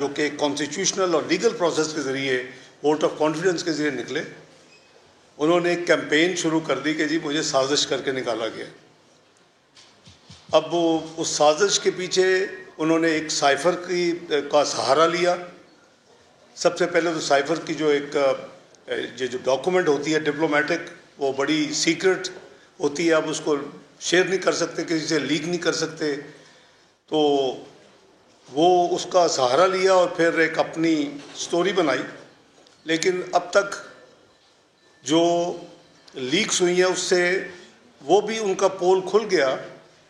जो कि कॉन्स्टिट्यूशनल और लीगल प्रोसेस के ज़रिए वोट ऑफ कॉन्फिडेंस के ज़रिए निकले, उन्होंने एक कैंपेन शुरू कर दी कि जी मुझे साजिश करके निकाला गया। अब वो उस साजिश के पीछे उन्होंने एक साइफ़र का सहारा लिया। सबसे पहले तो साइफ़र की जो एक ये जो डॉक्यूमेंट होती है डिप्लोमेटिक, वो बड़ी सीक्रेट होती है, आप उसको शेयर नहीं कर सकते, किसी से लीक नहीं कर सकते। तो वो उसका सहारा लिया और फिर एक अपनी स्टोरी बनाई। लेकिन अब तक जो लीक्स हुई हैं उससे वो भी उनका पोल खुल गया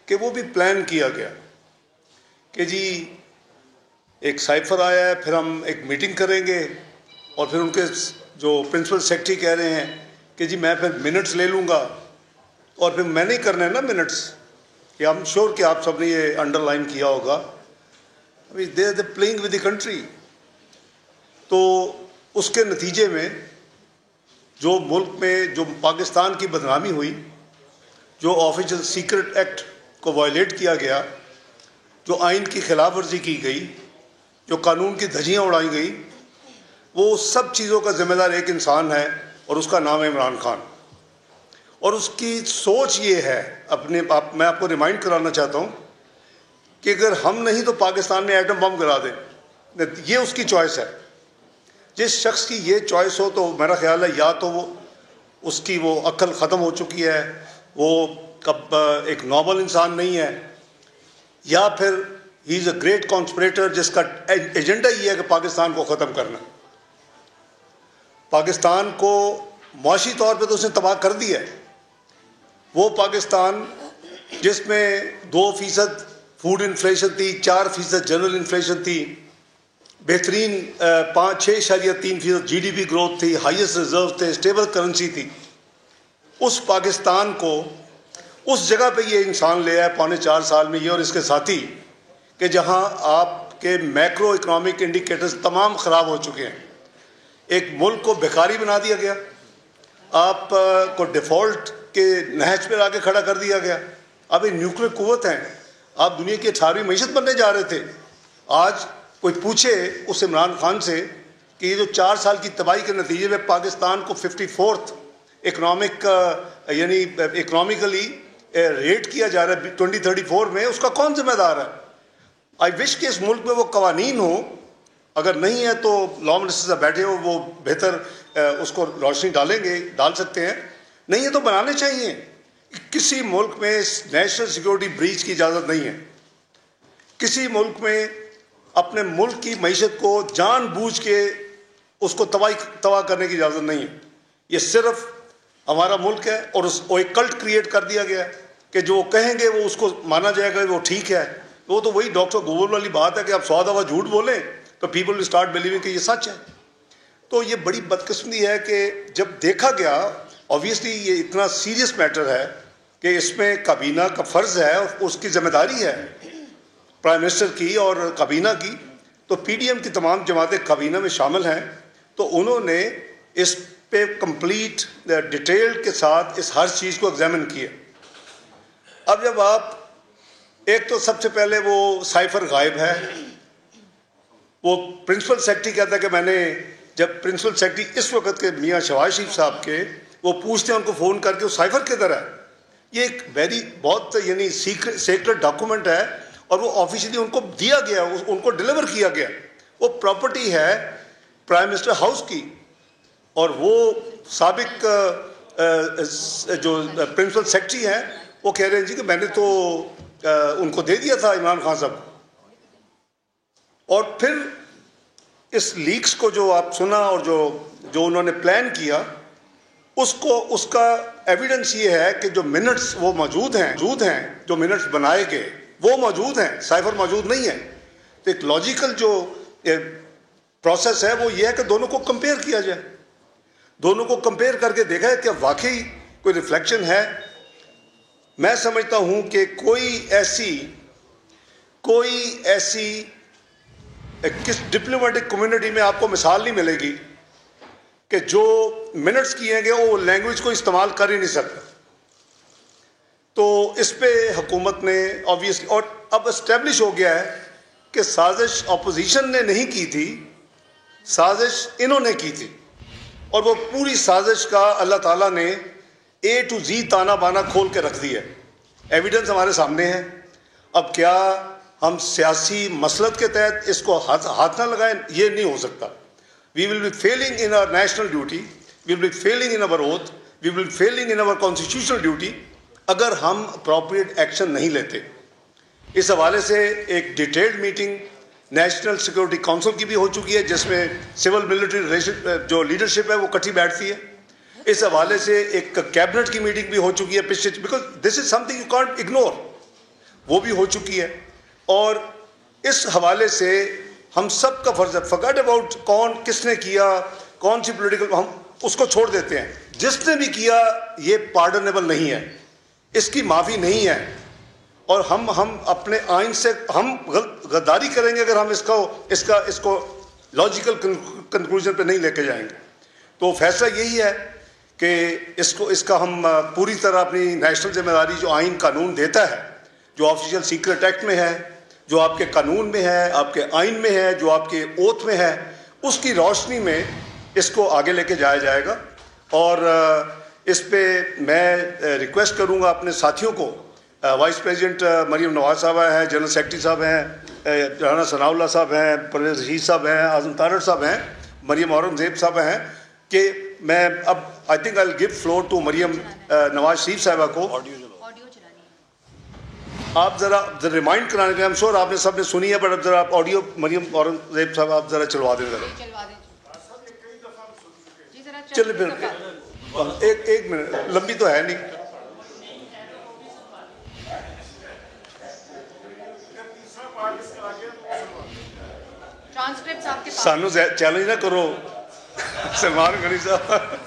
कि वो भी प्लान किया गया कि जी एक साइफ़र आया है, फिर हम एक मीटिंग करेंगे और फिर उनके जो प्रिंसिपल सेक्रेटरी कह रहे हैं कि जी मैं फिर मिनट्स ले लूँगा, और फिर मैंने ही करना है ना मिनट्स। कि आई एम श्योर कि आप सबने ये अंडरलाइन किया होगा, अभी they are playing with the country. तो उसके नतीजे में जो मुल्क में जो पाकिस्तान की बदनामी हुई, जो ऑफिशियल सीक्रेट एक्ट को वायलेट किया गया, जो आइन की खिलाफ वर्जी की गई, जो कानून की धज्जियाँ उड़ाई गई, वो सब चीज़ों का जिम्मेदार एक इंसान है और उसका नाम है इमरान खान। और उसकी सोच ये है, मैं आपको रिमाइंड कराना चाहता हूँ कि अगर हम नहीं तो पाकिस्तान में एटम बम गिरा दें, ये उसकी चॉइस है। जिस शख्स की ये चॉइस हो तो मेरा ख्याल है या तो उसकी वो अक्ल ख़त्म हो चुकी है, वो कब एक नॉर्मल इंसान नहीं है, या फिर he is a great conspirator जिसका एजेंडा ये है कि पाकिस्तान को ख़त्म करना। पाकिस्तान को मुआशी तौर पे तो उसने तबाह कर दिया है। वो पाकिस्तान जिसमें 2% फूड इन्फ्लेशन थी, 4% जनरल इन्फ्लेशन थी, बेहतरीन 6.3% GDP ग्रोथ थी, हाईएस्ट रिजर्व थे, स्टेबल करेंसी थी, उस पाकिस्तान को उस जगह पे ये इंसान ले आया 4.25 साल में, ये और इसके साथी, कि जहां आपके मैक्रो इकोनॉमिक इंडिकेटर्स तमाम ख़राब हो चुके हैं। एक मुल्क को भिखारी बना दिया गया, आप को डिफ़ॉल्ट के नहज पर आके खड़ा कर दिया गया। अब ये न्यूक्लियर कुव्वत हैं, आप दुनिया की 18वीं मईशत बनने जा रहे थे। आज कोई पूछे उस इमरान खान से कि ये जो 4 साल की तबाही के नतीजे में पाकिस्तान को 54th इकनॉमिक यानी इकनॉमिकली रेट किया जा रहा है 2034 में, उसका कौन जिम्मेदार है? आई विश कि इस मुल्क में वो कवानीन हो, अगर नहीं है तो लॉ मिनिस्टर साहब बैठे हो, वो बेहतर उसको रोशनी डाल सकते हैं। नहीं है तो बनाने चाहिए। किसी मुल्क में नेशनल सिक्योरिटी ब्रीच की इजाज़त नहीं है। किसी मुल्क में अपने मुल्क की मईशत को जानबूझ के उसको तबाह करने की इजाज़त नहीं है। ये सिर्फ हमारा मुल्क है और एक कल्ट क्रिएट कर दिया गया है कि जो कहेंगे वो उसको माना जाएगा, वो ठीक है। वो तो वही डॉक्टर गूगल वाली बात है कि आप 100 दफ़ा झूठ बोलें तो पीपल विल स्टार्ट बिलीविंग कि ये सच है। तो ये बड़ी बदकिस्मती है कि जब देखा गया, ऑब्वियसली ये इतना सीरियस मैटर है कि इसमें काबीना का फ़र्ज़ है और उसकी ज़िम्मेदारी है प्राइम मिनिस्टर की और काबीना की। तो PDM की तमाम जमातें काबीना में शामिल हैं, तो उन्होंने इस पे कंप्लीट डिटेल के साथ इस हर चीज़ को एग्जामिन किया। अब जब आप एक तो सबसे पहले वो साइफ़र गायब है, वो प्रिंसिपल सेक्रेटरी कहता है कि मैंने, जब प्रिंसिपल सेक्रेटरी इस वक्त के मियाँ शहबाज शरीफ साहब के, वो पूछते हैं उनको फ़ोन करके वो साइफ़र किधर है। ये एक बहुत यानी सीक्रेट डॉक्यूमेंट है और वो ऑफिशियली उनको दिया गया, उनको डिलीवर किया गया। वो प्रॉपर्टी है प्राइम मिनिस्टर हाउस की, और वो साबिक जो प्रिंसिपल सेक्रेटरी हैं वो कह रहे हैं जी कि मैंने तो उनको दे दिया था इमरान खान साहब। और फिर इस लीक्स को जो आप सुना और जो उन्होंने प्लान किया, उसका एविडेंस ये है कि जो मिनट्स वो मौजूद हैं, जो मिनट्स बनाए गए वो मौजूद हैं, साइफ़र मौजूद नहीं है। तो एक लॉजिकल जो प्रोसेस है वो ये है कि दोनों को कंपेयर किया जाए, दोनों को कंपेयर करके देखा है कि वाकई कोई रिफ्लेक्शन है। मैं समझता हूँ कि कोई ऐसी किस डिप्लोमेटिक कम्युनिटी में आपको मिसाल नहीं मिलेगी कि जो मिनट्स किए गए वो लैंग्वेज को इस्तेमाल कर ही नहीं सकता। तो इस पे हुकूमत ने ऑब्वियसली, और अब एस्टेब्लिश हो गया है कि साजिश अपोजिशन ने नहीं की थी, साजिश इन्होंने की थी, और वो पूरी साजिश का अल्लाह ताला ने A to Z ताना बाना खोल के रख दिया। एविडेंस हमारे सामने है। अब क्या हम सियासी मसलत के तहत इसको हाथ ना लगाएं? ये नहीं हो सकता। We will be failing in our national duty, we will be failing in our oath, we will be failing in our constitutional duty अगर हम अप्रोप्रिएट एक्शन नहीं लेते। इस हवाले से एक detailed meeting national security council की भी हो चुकी है, जिसमें सिविल मिलिट्री जो लीडरशिप है वो इकट्ठी बैठती है। इस हवाले से एक कैबिनेट की मीटिंग भी हो चुकी है पिछले, because this is something you can't ignore, वो भी हो चुकी है। और इस हवाले से हम सब का फर्ज है, फॉरगेट अबाउट कौन किसने किया, कौन सी पॉलिटिकल, हम उसको छोड़ देते हैं। जिसने भी किया ये पार्डनेबल नहीं है, इसकी माफ़ी नहीं है। और हम अपने आइन से हम गद्दारी करेंगे अगर हम इसको लॉजिकल कंक्लूजन पे नहीं लेके जाएंगे। तो फैसला यही है कि इसका हम पूरी तरह अपनी नेशनल जिम्मेदारी जो आइन कानून देता है, जो ऑफिशियल सीक्रेट एक्ट में है, जो आपके कानून में है, आपके आइन में है, जो आपके ओथ में है, उसकी रोशनी में इसको आगे लेके जाया जाएगा। और इस पे मैं रिक्वेस्ट करूंगा अपने साथियों को, वाइस प्रेसिडेंट मरियम नवाज साहब हैं, जनरल सेक्रेटरी साहब हैं, राना सनाउल्लाह साहब हैं, परवेज रशीद साहब हैं, आजम तारड़ साहब हैं, मरियम औरंगजेब साहब हैं, कि मैं अब I think I will give floor to Maryam Nawaz Sharif साहबा को। आप जरा रिमाइंड कराने के, आई एम श्योर आपने सबने सुनी है, बट अब जरा आप ऑडियो मरियम औरंगजेब साहब आप जरा चलवा दें जरा। चलिए फिर एक मिनट, लंबी तो है नहीं। सानू चैलेंज ना करो सलमान गनी साहब।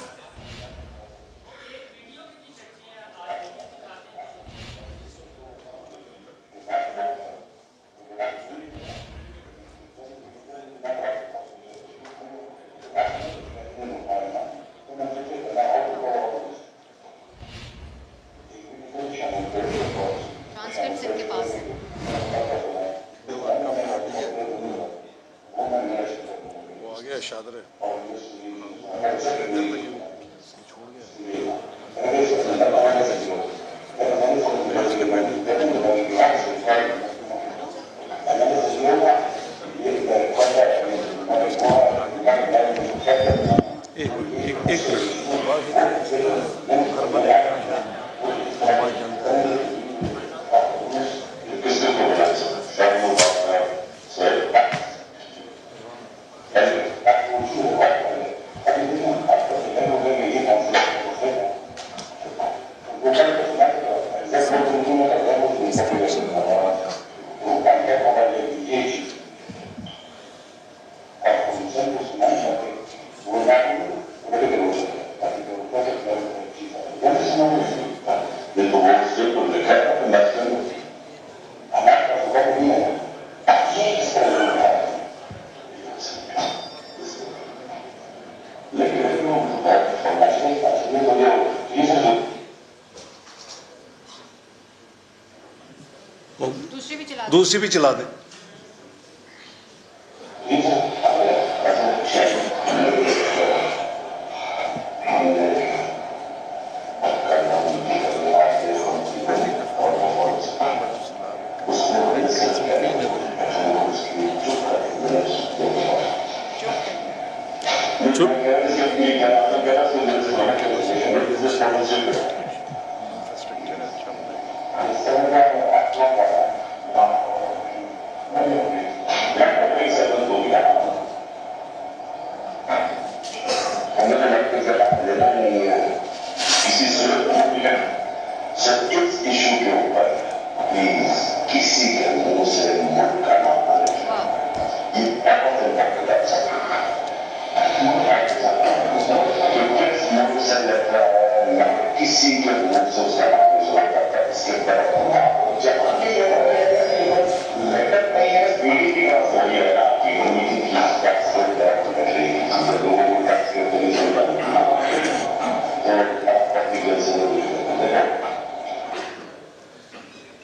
दूसरी भी चला दें।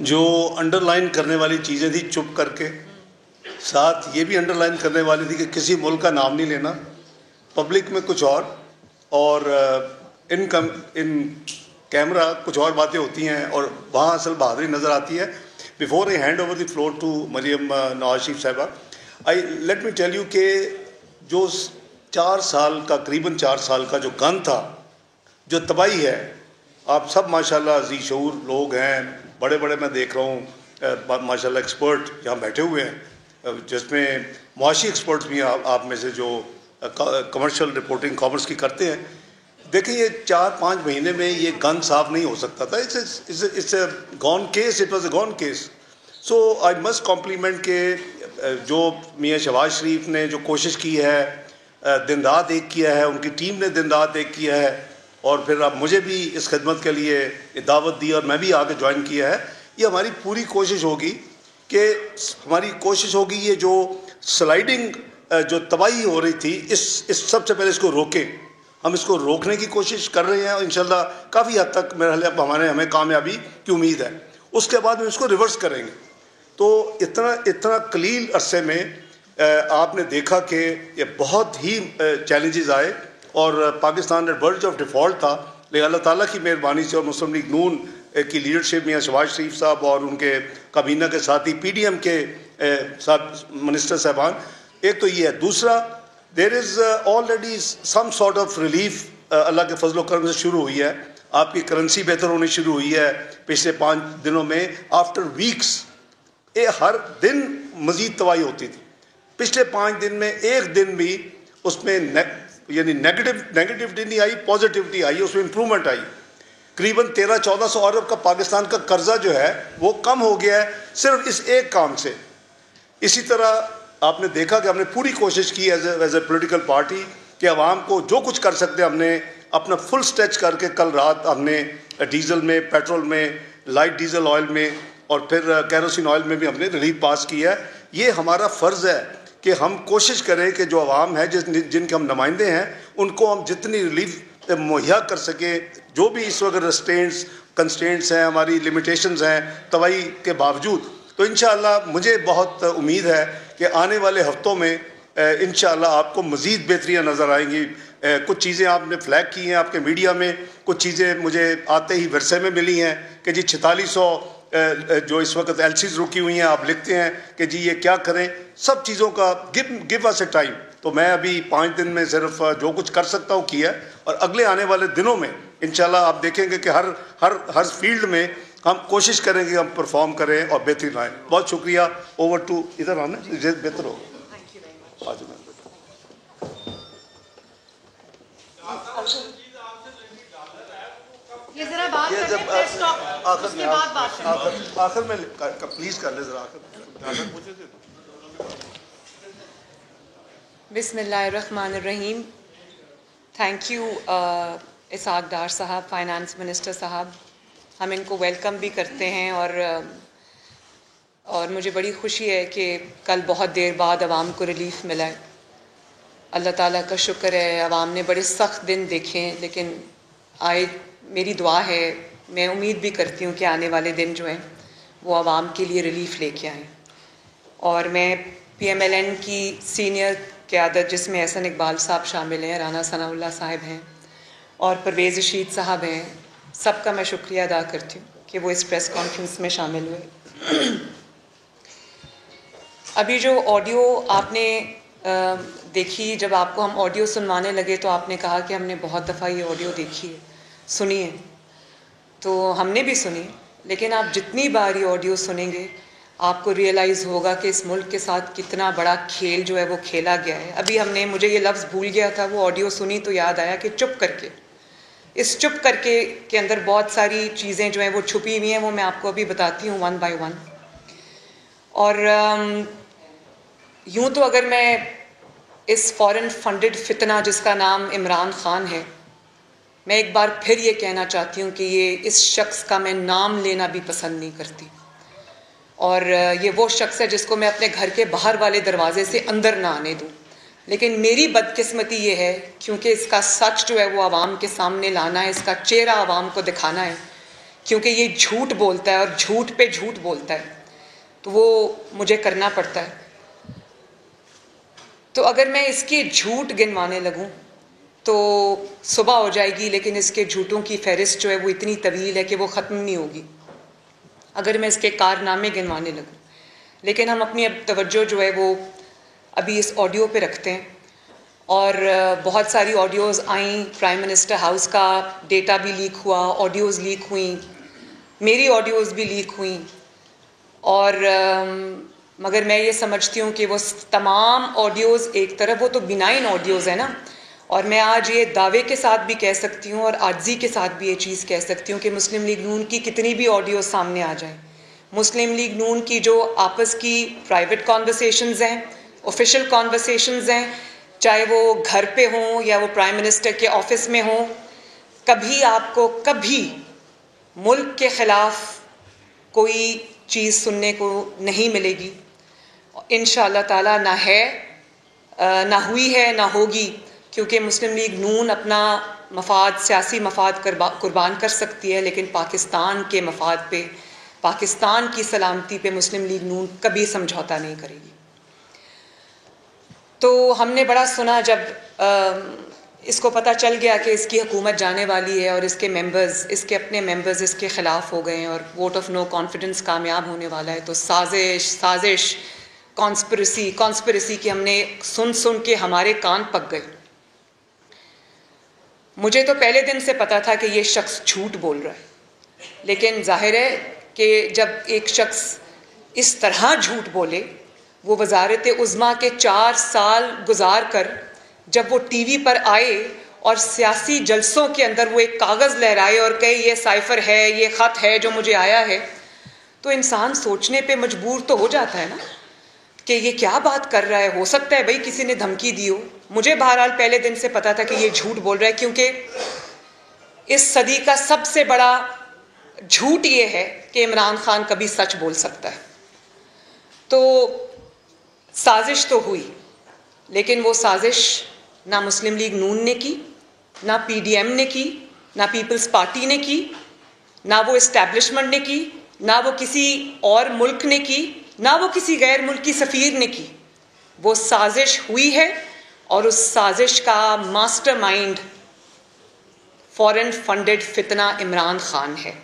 जो अंडरलाइन करने वाली चीज़ें थी चुप करके साथ ये भी अंडरलाइन करने वाली थी कि किसी मुल्क का नाम नहीं लेना, पब्लिक में कुछ और इन कैमरा कुछ और बातें होती हैं और वहाँ असल बहादुरी नज़र आती है। Before I hand over the floor to Maryam Nawaz Sharif साहिबा, I let me tell you कि जो 4 साल का करीबन 4 साल का जो गन था, जो तबाही है, आप सब माशाल्लाह अज़ीज़ शऊर लोग हैं, बड़े बड़े मैं देख रहा हूँ माशाल्लाह एक्सपर्ट यहाँ बैठे हुए हैं, जिसमें मुआशी एक्सपर्ट्स भी आप में से जो कमर्शियल रिपोर्टिंग कॉमर्स की करते हैं। देखिए ये 4-5 महीने में ये गन साफ नहीं हो सकता था। It's a gone case, it was a gone case. So I must compliment के जो मियाँ शहबाज शरीफ ने जो कोशिश की है, दिन रात एक किया है, उनकी टीम ने दिन रात एक किया है, और फिर अब मुझे भी इस खिदमत के लिए दावत दी और मैं भी आके ज्वाइन किया है। ये हमारी पूरी कोशिश होगी कि ये जो स्लाइडिंग जो तबाही हो रही थी, इस सबसे पहले इसको रोकें। हम इसको रोकने की कोशिश कर रहे हैं और इंशाल्लाह काफ़ी हद तक मेरे ख्याल हमें कामयाबी की उम्मीद है। उसके बाद हम इसको रिवर्स करेंगे। तो इतना कलील अरसे में आपने देखा कि ये बहुत ही चैलेंजेस आए और पाकिस्तान ने वर्ज ऑफ डिफ़ॉल्ट था, लेकिन अल्लाह ताला की मेहरबानी से और मुस्लिम लीग नून की लीडरशिप में शहबाज शरीफ साहब और उनके काबीना के साथी PDM के साथ मिनिस्टर साहबान, एक तो ये है। दूसरा, there is already some sort of relief Allah के फजल करम से शुरू हुई है। आपकी करेंसी बेहतर होनी शुरू हुई है पिछले 5 दिनों में। आफ्टर वीक्स हर दिन मज़ीद तबाही होती थी। पिछले 5 दिन में एक दिन भी उसमें यानी नेगेटिविटी नहीं आई, पॉजिटिविटी आई, उसमें इम्प्रूवमेंट आई। करीबन 1300-1400 अरब का पाकिस्तान का कर्जा जो है वो कम हो गया है सिर्फ इस एक काम से। इसी तरह आपने देखा कि हमने पूरी कोशिश की एज ए पोलिटिकल पार्टी कि आवाम को जो कुछ कर सकते हमने अपना फुल स्ट्रेच करके, कल रात हमने डीज़ल में, पेट्रोल में, लाइट डीजल ऑयल में और फिर कैरोसिन ऑयल में भी हमने रिलीफ पास किया है। ये हमारा फ़र्ज़ है कि हम कोशिश करें कि जो आवाम है जिनके हम नुमाइंदे हैं उनको हम जितनी रिलीफ मुहैया कर सकें। जो भी इस वक्त कंस्ट्रेंट्स हैं, हमारी लिमिटेशंस हैं तबाही के बावजूद, तो इंशाअल्लाह मुझे बहुत उम्मीद है कि आने वाले हफ्तों में इंशाअल्लाह आपको मज़ीद बेहतरियाँ नज़र आएंगी। कुछ चीज़ें आपने फ्लैग की हैं आपके मीडिया में, कुछ चीज़ें मुझे आते ही वर्षे में मिली हैं कि जी 4600 जो इस वक्त LCs रुकी हुई हैं, आप लिखते हैं कि जी ये क्या करें। सब चीज़ों का गिव अस ए टाइम। तो मैं अभी 5 दिन में सिर्फ जो कुछ कर सकता हूँ किया, और अगले आने वाले दिनों में इंशाल्लाह आप देखेंगे कि हर फील्ड में हम कोशिश करेंगे हम परफॉर्म करें और बेहतरीन आएँ। बहुत शुक्रिया। ओवर टू इधर आना बेहतर होगा। ये जरा बात करें, प्रेस टॉक उसके बाद बात करें। आखिर में प्लीज कर ले जरा आखिर। बिस्मिल्लाहिर्रहमानिर्रहीम। थैंक यू इसाक डार साहब, फाइनेंस मिनिस्टर साहब। हम इनको वेलकम भी करते हैं और मुझे बड़ी खुशी है कि कल बहुत देर बाद आवाम को रिलीफ मिला है। अल्लाह ताला का शुक्र है, आवाम ने बड़े सख्त दिन देखे हैं, लेकिन आए मेरी दुआ है, मैं उम्मीद भी करती हूँ कि आने वाले दिन जो हैं वो आवाम के लिए रिलीफ लेके आएँ। और मैं PMLN की सीनियर क़यादत, जिसमें एहसन इकबाल साहब शामिल हैं, राना सनाउल्लाह साहब हैं और परवेज़ रशीद साहब हैं, सबका मैं शुक्रिया अदा करती हूँ कि वो इस प्रेस कॉन्फ्रेंस में शामिल हुए। अभी जो ऑडियो आपने देखी, जब आपको हम ऑडियो सुनवाने लगे तो आपने कहा कि हमने बहुत दफ़ा ये ऑडियो देखी है, सुनी है। तो हमने भी सुनी, लेकिन आप जितनी बार ये ऑडियो सुनेंगे आपको रियलाइज़ होगा कि इस मुल्क के साथ कितना बड़ा खेल जो है वो खेला गया है। अभी मुझे ये लफ्ज़ भूल गया था, वो ऑडियो सुनी तो याद आया कि चुप करके। इस चुप करके के अंदर बहुत सारी चीज़ें जो हैं वो छुपी हुई हैं, वो मैं आपको अभी बताती हूँ वन बाय वन। और यूँ तो अगर मैं इस फॉरेन फंडेड फितना जिसका नाम इमरान ख़ान है, मैं एक बार फिर ये कहना चाहती हूँ कि इस शख्स का मैं नाम लेना भी पसंद नहीं करती। और ये वो शख्स है जिसको मैं अपने घर के बाहर वाले दरवाजे से अंदर ना आने दूँ। लेकिन मेरी बदकिस्मती ये है, क्योंकि इसका सच जो है वो आवाम के सामने लाना है, इसका चेहरा आवाम को दिखाना है, क्योंकि ये झूठ बोलता है और झूठ पे झूठ बोलता है, तो वो मुझे करना पड़ता है। तो अगर मैं इसके झूठ गिनवाने लगूं तो सुबह हो जाएगी, लेकिन इसके झूठों की फहरिस्त जो है वो इतनी तवील है कि वो ख़त्म नहीं होगी अगर मैं इसके कारनामे गिनवाने लगूं। लेकिन हम अपनी अब तवज्जो जो है वो अभी इस ऑडियो पे रखते हैं। और बहुत सारी ऑडियोज़ आई, प्राइम मिनिस्टर हाउस का डेटा भी लीक हुआ, ऑडियोज़ लीक हुई, मेरी ऑडियोज़ भी लीक हुई। और मगर मैं ये समझती हूँ कि वो तमाम ऑडियोज़ एक तरफ, वो तो बिनाइन ऑडियोज़ है ना, और मैं आज ये दावे के साथ भी कह सकती हूँ और आजिज़ी के साथ भी ये चीज़ कह सकती हूँ कि मुस्लिम लीग नून की कितनी भी ऑडियो सामने आ जाए, मुस्लिम लीग नून की जो आपस की प्राइवेट कॉन्वर्सेशंस हैं, ऑफिशियल कॉन्वर्सेशंस हैं, चाहे वो घर पे हों या वो प्राइम मिनिस्टर के ऑफिस में हों, कभी आपको कभी मुल्क के ख़िलाफ़ कोई चीज़ सुनने को नहीं मिलेगी। इंशाअल्लाह ताला ना है, ना हुई है, ना होगी, क्योंकि मुस्लिम लीग नून अपना मफाद, सियासी मफाद कुर्बान कर सकती है, लेकिन पाकिस्तान के मफाद पे, पाकिस्तान की सलामती पे मुस्लिम लीग नून कभी समझौता नहीं करेगी। तो हमने बड़ा सुना जब इसको पता चल गया कि इसकी हुकूमत जाने वाली है और इसके मेंबर्स, इसके अपने मेंबर्स इसके ख़िलाफ़ हो गए हैं और वोट ऑफ नो कॉन्फिडेंस कामयाब होने वाला है, तो साजिश कॉन्स्पिरेसी की हमने सुन के हमारे कान पक गए। मुझे तो पहले दिन से पता था कि ये शख्स झूठ बोल रहा है, लेकिन जाहिर है कि जब एक शख्स इस तरह झूठ बोले, वो वज़ारत उज़्मा के 4 साल गुजार कर जब वो टीवी पर आए और सियासी जलसों के अंदर वो एक कागज़ लहराए और कहे ये साइफ़र है, ये ख़त है जो मुझे आया है, तो इंसान सोचने पे मजबूर तो हो जाता है ना कि ये क्या बात कर रहा है। हो सकता है भाई किसी ने धमकी दी हो। मुझे बहरहाल पहले दिन से पता था कि ये झूठ बोल रहा है, क्योंकि इस सदी का सबसे बड़ा झूठ ये है कि इमरान खान कभी सच बोल सकता है। तो साजिश तो हुई, लेकिन वो साजिश ना मुस्लिम लीग नून ने की, ना PDM ने की, ना पीपल्स पार्टी ने की, ना वो इस्टेब्लिशमेंट ने की, ना वो किसी और मुल्क ने की, ना वो किसी गैर मुल्की सफ़ीर ने की। वो साजिश हुई है और उस साजिश का मास्टरमाइंड फॉरेन फंडेड फितना इमरान खान है,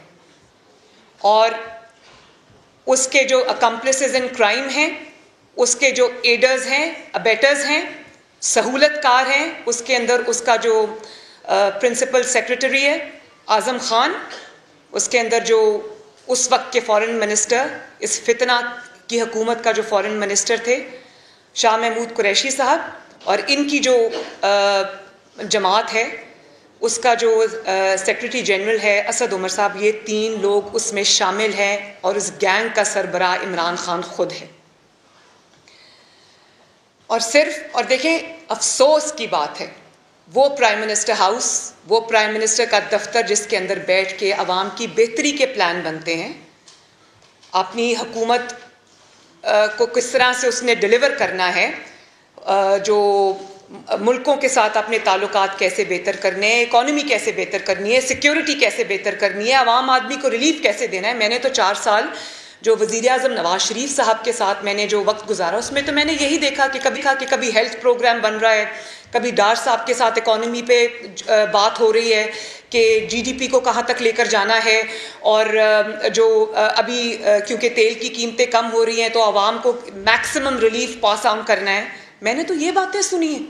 और उसके जो अकम्प्लिसेस इन क्राइम हैं, उसके जो एडर्स हैं, अबेटर्स हैं, सहूलतकार हैं, उसके अंदर उसका जो प्रिंसिपल सेक्रेटरी है आज़म खान, उसके अंदर जो उस वक्त के फॉरेन मिनिस्टर, इस फितना की हुकूमत का जो फॉरेन मिनिस्टर थे शाह महमूद कुरैशी साहब, और इनकी जो जमात है उसका जो सेक्रेटरी जनरल है असद उमर साहब, ये 3 लोग उसमें शामिल हैं और इस गैंग का सरबराह इमरान खान खुद है। और देखें, अफसोस की बात है, वो प्राइम मिनिस्टर हाउस, वो प्राइम मिनिस्टर का दफ्तर जिसके अंदर बैठ के अवाम की बेहतरी के प्लान बनते हैं, अपनी हुकूमत को किस तरह से उसने डिलीवर करना है, जो मुल्कों के साथ अपने ताल्लुकात कैसे बेहतर करने हैं, इकॉनमी कैसे बेहतर करनी है, सिक्योरिटी कैसे बेहतर करनी है, आवाम आदमी को रिलीफ कैसे देना है। मैंने तो 4 साल जो वज़ीर आज़म नवाज शरीफ साहब के साथ मैंने जो वक्त गुजारा, उसमें तो मैंने यही देखा कि कभी हेल्थ प्रोग्राम बन रहा है, कभी डार साहब के साथ इकॉनमी पे बात हो रही है कि GDP को कहाँ तक लेकर जाना है, और जो अभी क्योंकि तेल की कीमतें कम हो रही हैं तो आवाम को मैक्सिमम रिलीफ पास ऑन करना है। मैंने तो ये बातें सुनी हैं।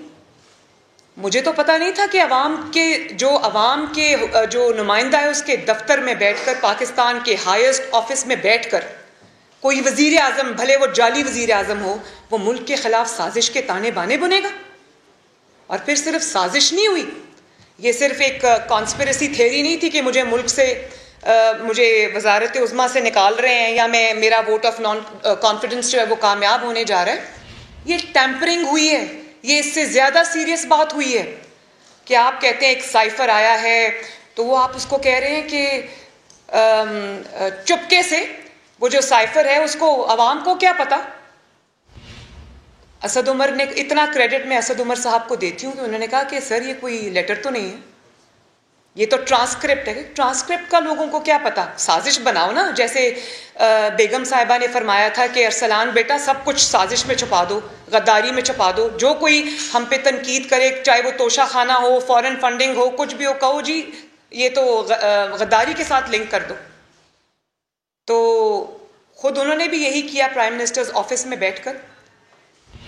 मुझे तो पता नहीं था कि अवाम के जो नुमाइंदा है उसके दफ्तर में बैठकर, पाकिस्तान के हाईएस्ट ऑफिस में बैठकर कोई वज़ीर आज़म, भले वो जाली वज़ीर आज़म हो, वो मुल्क के ख़िलाफ़ साजिश के ताने बाने बुनेगा। और फिर सिर्फ साजिश नहीं हुई, ये सिर्फ एक कॉन्स्पिरेसी थ्योरी नहीं थी कि मुझे मुल्क से मुझे वज़ारत उज़्मा से निकाल रहे हैं या मेरा वोट ऑफ नॉन कॉन्फिडेंस जो है वो कामयाब होने जा रहा है। ये टैंपरिंग हुई है। ये इससे ज़्यादा सीरियस बात हुई है कि आप कहते हैं एक साइफ़र आया है, तो वो आप उसको कह रहे हैं कि चुपके से वो जो साइफ़र है उसको अवाम को क्या पता। असद उमर ने, इतना क्रेडिट मैं असद उमर साहब को देती हूँ कि उन्होंने कहा कि सर ये कोई लेटर तो नहीं है, ये तो ट्रांसक्रिप्ट है। ट्रांसक्रिप्ट का लोगों को क्या पता, साजिश बनाओ ना। जैसे बेगम साहिबा ने फरमाया था कि अरसलान बेटा सब कुछ साजिश में छुपा दो, गद्दारी में छुपा दो। जो कोई हम पे तनकीद करे, चाहे वो तोशा खाना हो, फॉरेन फंडिंग हो, कुछ भी हो, कहो जी ये तो गद्दारी के साथ लिंक कर दो। तो खुद उन्होंने भी यही किया प्राइम मिनिस्टर्स ऑफिस में बैठकर।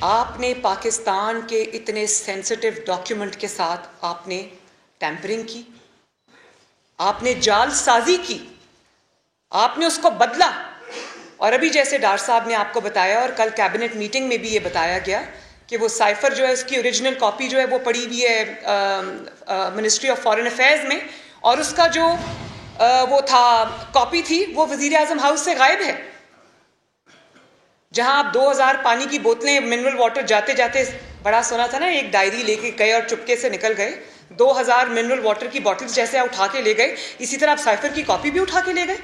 आपने पाकिस्तान के इतने सेंसिटिव डॉक्यूमेंट के साथ आपने टैंपरिंग की, आपने जालसाजी की, आपने उसको बदला। और अभी जैसे डार साहब ने आपको बताया और कल कैबिनेट मीटिंग में भी ये बताया गया कि वो साइफर जो है उसकी ओरिजिनल कॉपी जो है वो पड़ी हुई है मिनिस्ट्री ऑफ फॉरेन अफेयर्स में, और उसका जो वो था कॉपी थी वो वजीर आजम हाउस से गायब है। जहां आप 2000 पानी की बोतलें मिनरल वाटर जाते जाते, बड़ा सुना था ना, एक डायरी लेके गए और चुपके से निकल गए। 2000 मिनरल वाटर की बॉटल्स जैसे उठा के ले गए, इसी तरह आप साइफर की कॉपी भी उठा के ले गए,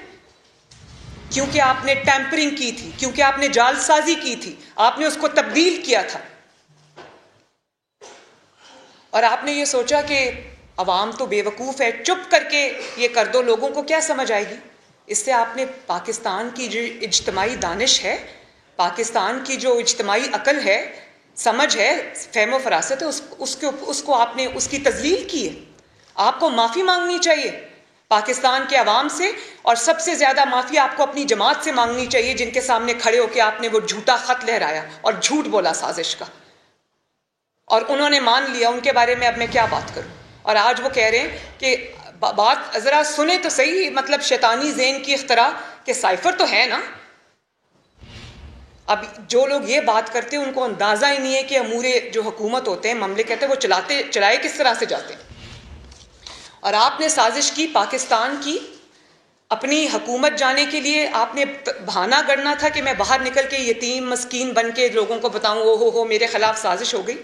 क्योंकि आपने टैंपरिंग की थी, क्योंकि आपने जालसाजी की थी, आपने उसको तब्दील किया था। और आपने ये सोचा कि अवाम तो बेवकूफ़ है, चुप करके ये कर दो, लोगों को क्या समझ आएगी। इससे आपने पाकिस्तान की जो इज्तमाही दानिश है, पाकिस्तान की जो इज्तमाही अकल है, समझ है, फहम फरासत है, उसको आपने उसकी तजलील की है। आपको माफ़ी मांगनी चाहिए पाकिस्तान के अवाम से, और सबसे ज़्यादा माफ़ी आपको अपनी जमात से मांगनी चाहिए, जिनके सामने खड़े होकर आपने वो झूठा ख़त लहराया और झूठ बोला साजिश का, और उन्होंने मान लिया। उनके बारे में अब मैं क्या बात करूं। और आज वो कह रहे हैं कि बात ज़रा सुने तो सही, मतलब शैतानी ज़ेन की इख्तरा के साइफर तो है ना। अब जो लोग ये बात करते हैं उनको अंदाज़ा ही नहीं है कि अमूरे जो हुकूमत होते हैं, मामले कहते हैं, वो चलाए किस तरह से जाते हैं। और आपने साजिश की पाकिस्तान की, अपनी हुकूमत जाने के लिए आपने बहाना गढ़ना था कि मैं बाहर निकल के यतीम मस्कीन बन के लोगों को बताऊं, ओ हो मेरे खिलाफ साजिश हो गई।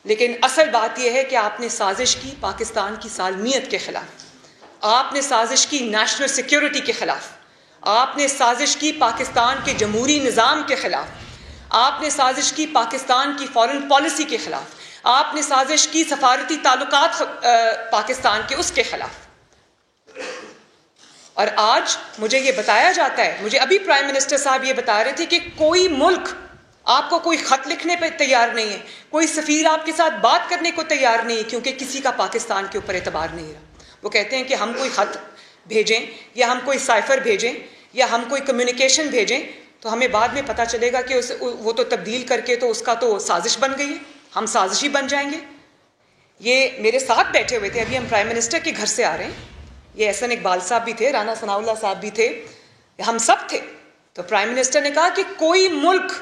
लेकिन असल बात यह है कि आपने साजिश की पाकिस्तान की सालमियत के खिलाफ, आपने साजिश की नेशनल सिक्योरिटी के खिलाफ, आपने साजिश की पाकिस्तान के जमहूरी निज़ाम के खिलाफ, आपने साजिश की पाकिस्तान की फॉरेन पॉलिसी के खिलाफ, आपने साजिश की सफारती ताल्लुकात पाकिस्तान के उसके खिलाफ। और आज मुझे ये बताया जाता है, मुझे अभी प्राइम मिनिस्टर साहब ये बता रहे थे कि कोई मुल्क आपको कोई खत लिखने पर तैयार नहीं है, कोई सफ़ीर आपके साथ बात करने को तैयार नहीं है, क्योंकि किसी का पाकिस्तान के ऊपर एतबार नहीं रहा। वो कहते हैं कि हम कोई खत भेजें या हम कोई साइफर भेजें या हम कोई कम्युनिकेशन भेजें तो हमें बाद में पता चलेगा कि वो तो तब्दील करके तो उसका तो साजिश बन गई है, हम साजिशी बन जाएंगे। ये मेरे साथ बैठे हुए थे, अभी हम प्राइम मिनिस्टर के घर से आ रहे हैं, ये एहसन इकबाल साहब भी थे, राना सनाउल्लाह साहब भी थे, हम सब थे। तो प्राइम मिनिस्टर ने कहा कि कोई मुल्क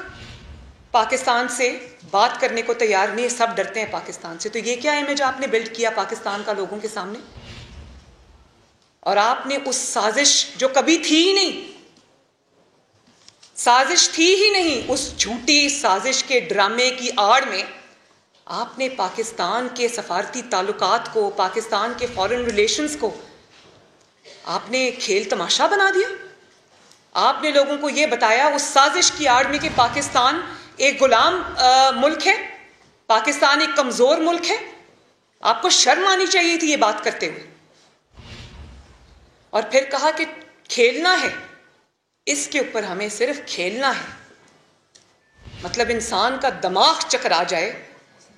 पाकिस्तान से बात करने को तैयार नहीं है, सब डरते हैं पाकिस्तान से। तो ये क्या इमेज आपने बिल्ड किया पाकिस्तान का लोगों के सामने। और आपने उस साजिश जो कभी थी ही नहीं, साजिश थी ही नहीं, उस झूठी साजिश के ड्रामे की आड़ में आपने पाकिस्तान के सफारती ताल्लुकात को, पाकिस्तान के फॉरेन रिलेशंस को आपने खेल तमाशा बना दिया। आपने लोगों को यह बताया उस साजिश की आड़ में कि पाकिस्तान एक गुलाम मुल्क है, पाकिस्तान एक कमजोर मुल्क है। आपको शर्म आनी चाहिए थी ये बात करते हुए। और फिर कहा कि खेलना है, इसके ऊपर हमें सिर्फ खेलना है। मतलब इंसान का दिमाग चकरा जाए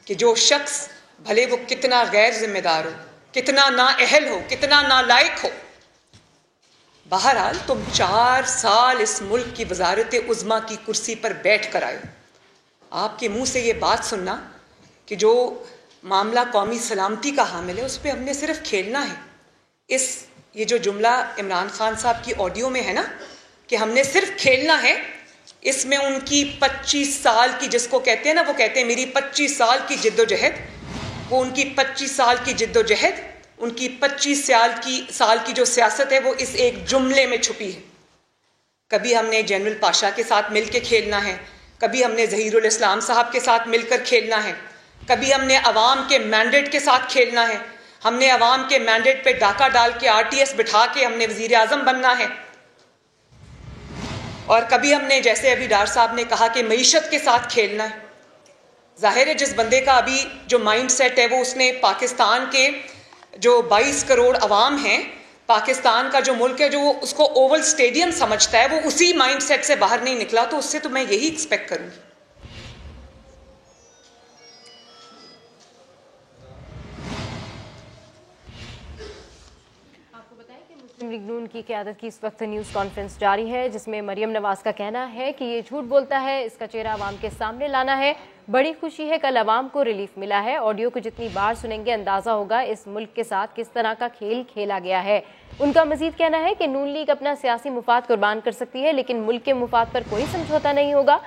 कि जो शख्स भले वो कितना गैर जिम्मेदार हो, कितना नाअहल हो, कितना नालायक हो, बहरहाल तुम 4 साल इस मुल्क की वजारत उज़्मा की कुर्सी पर बैठ कर आए। आपके मुंह से ये बात सुनना कि जो मामला कौमी सलामती का हामिल है उस पर हमने सिर्फ खेलना है। ये जो जुमला इमरान खान साहब की ऑडियो में है ना कि हमने सिर्फ खेलना है, इसमें उनकी 25 साल की, जिसको कहते हैं ना, वो कहते हैं मेरी 25 साल की जिद्दोजहद, वो उनकी 25 साल की जिद्दोजहद, उनकी 25 साल की जो सियासत है वो इस एक जुमले में छुपी है। कभी हमने जनरल पाशा के साथ मिलकर खेलना है, कभी हमने ज़हीरुल इस्लाम साहब के साथ मिलकर खेलना है, कभी हमने अवाम के मैंडेट के साथ खेलना है, हमने अवाम के मैंडेट पे डाका डाल के RTS बिठा के हमने वज़ीर आज़म बनना है, और कभी हमने, जैसे अभी डार साहब ने कहा, कि मईशत के साथ खेलना है। जाहिर है जिस बंदे का अभी जो माइंड सेट है वो उसने पाकिस्तान के जो 22 करोड़ अवाम हैं, पाकिस्तान का जो मुल्क है, जो उसको ओवल स्टेडियम समझता है, वो उसी माइंडसेट से बाहर नहीं निकला, तो उससे तो मैं यही एक्सपेक्ट करूंगी। मुस्लिम लीग नून की क़यादत की इस वक्त न्यूज़ कॉन्फ्रेंस जारी है, जिसमें मरियम नवाज का कहना है कि ये झूठ बोलता है, इसका चेहरा अवाम के सामने लाना है। बड़ी खुशी है कल अवाम को रिलीफ मिला है। ऑडियो को जितनी बार सुनेंगे अंदाज़ा होगा इस मुल्क के साथ किस तरह का खेल खेला गया है। उनका मजीद कहना है कि नून लीग अपना सियासी मुफाद कुर्बान कर सकती है, लेकिन मुल्क के मुफाद पर कोई समझौता नहीं होगा।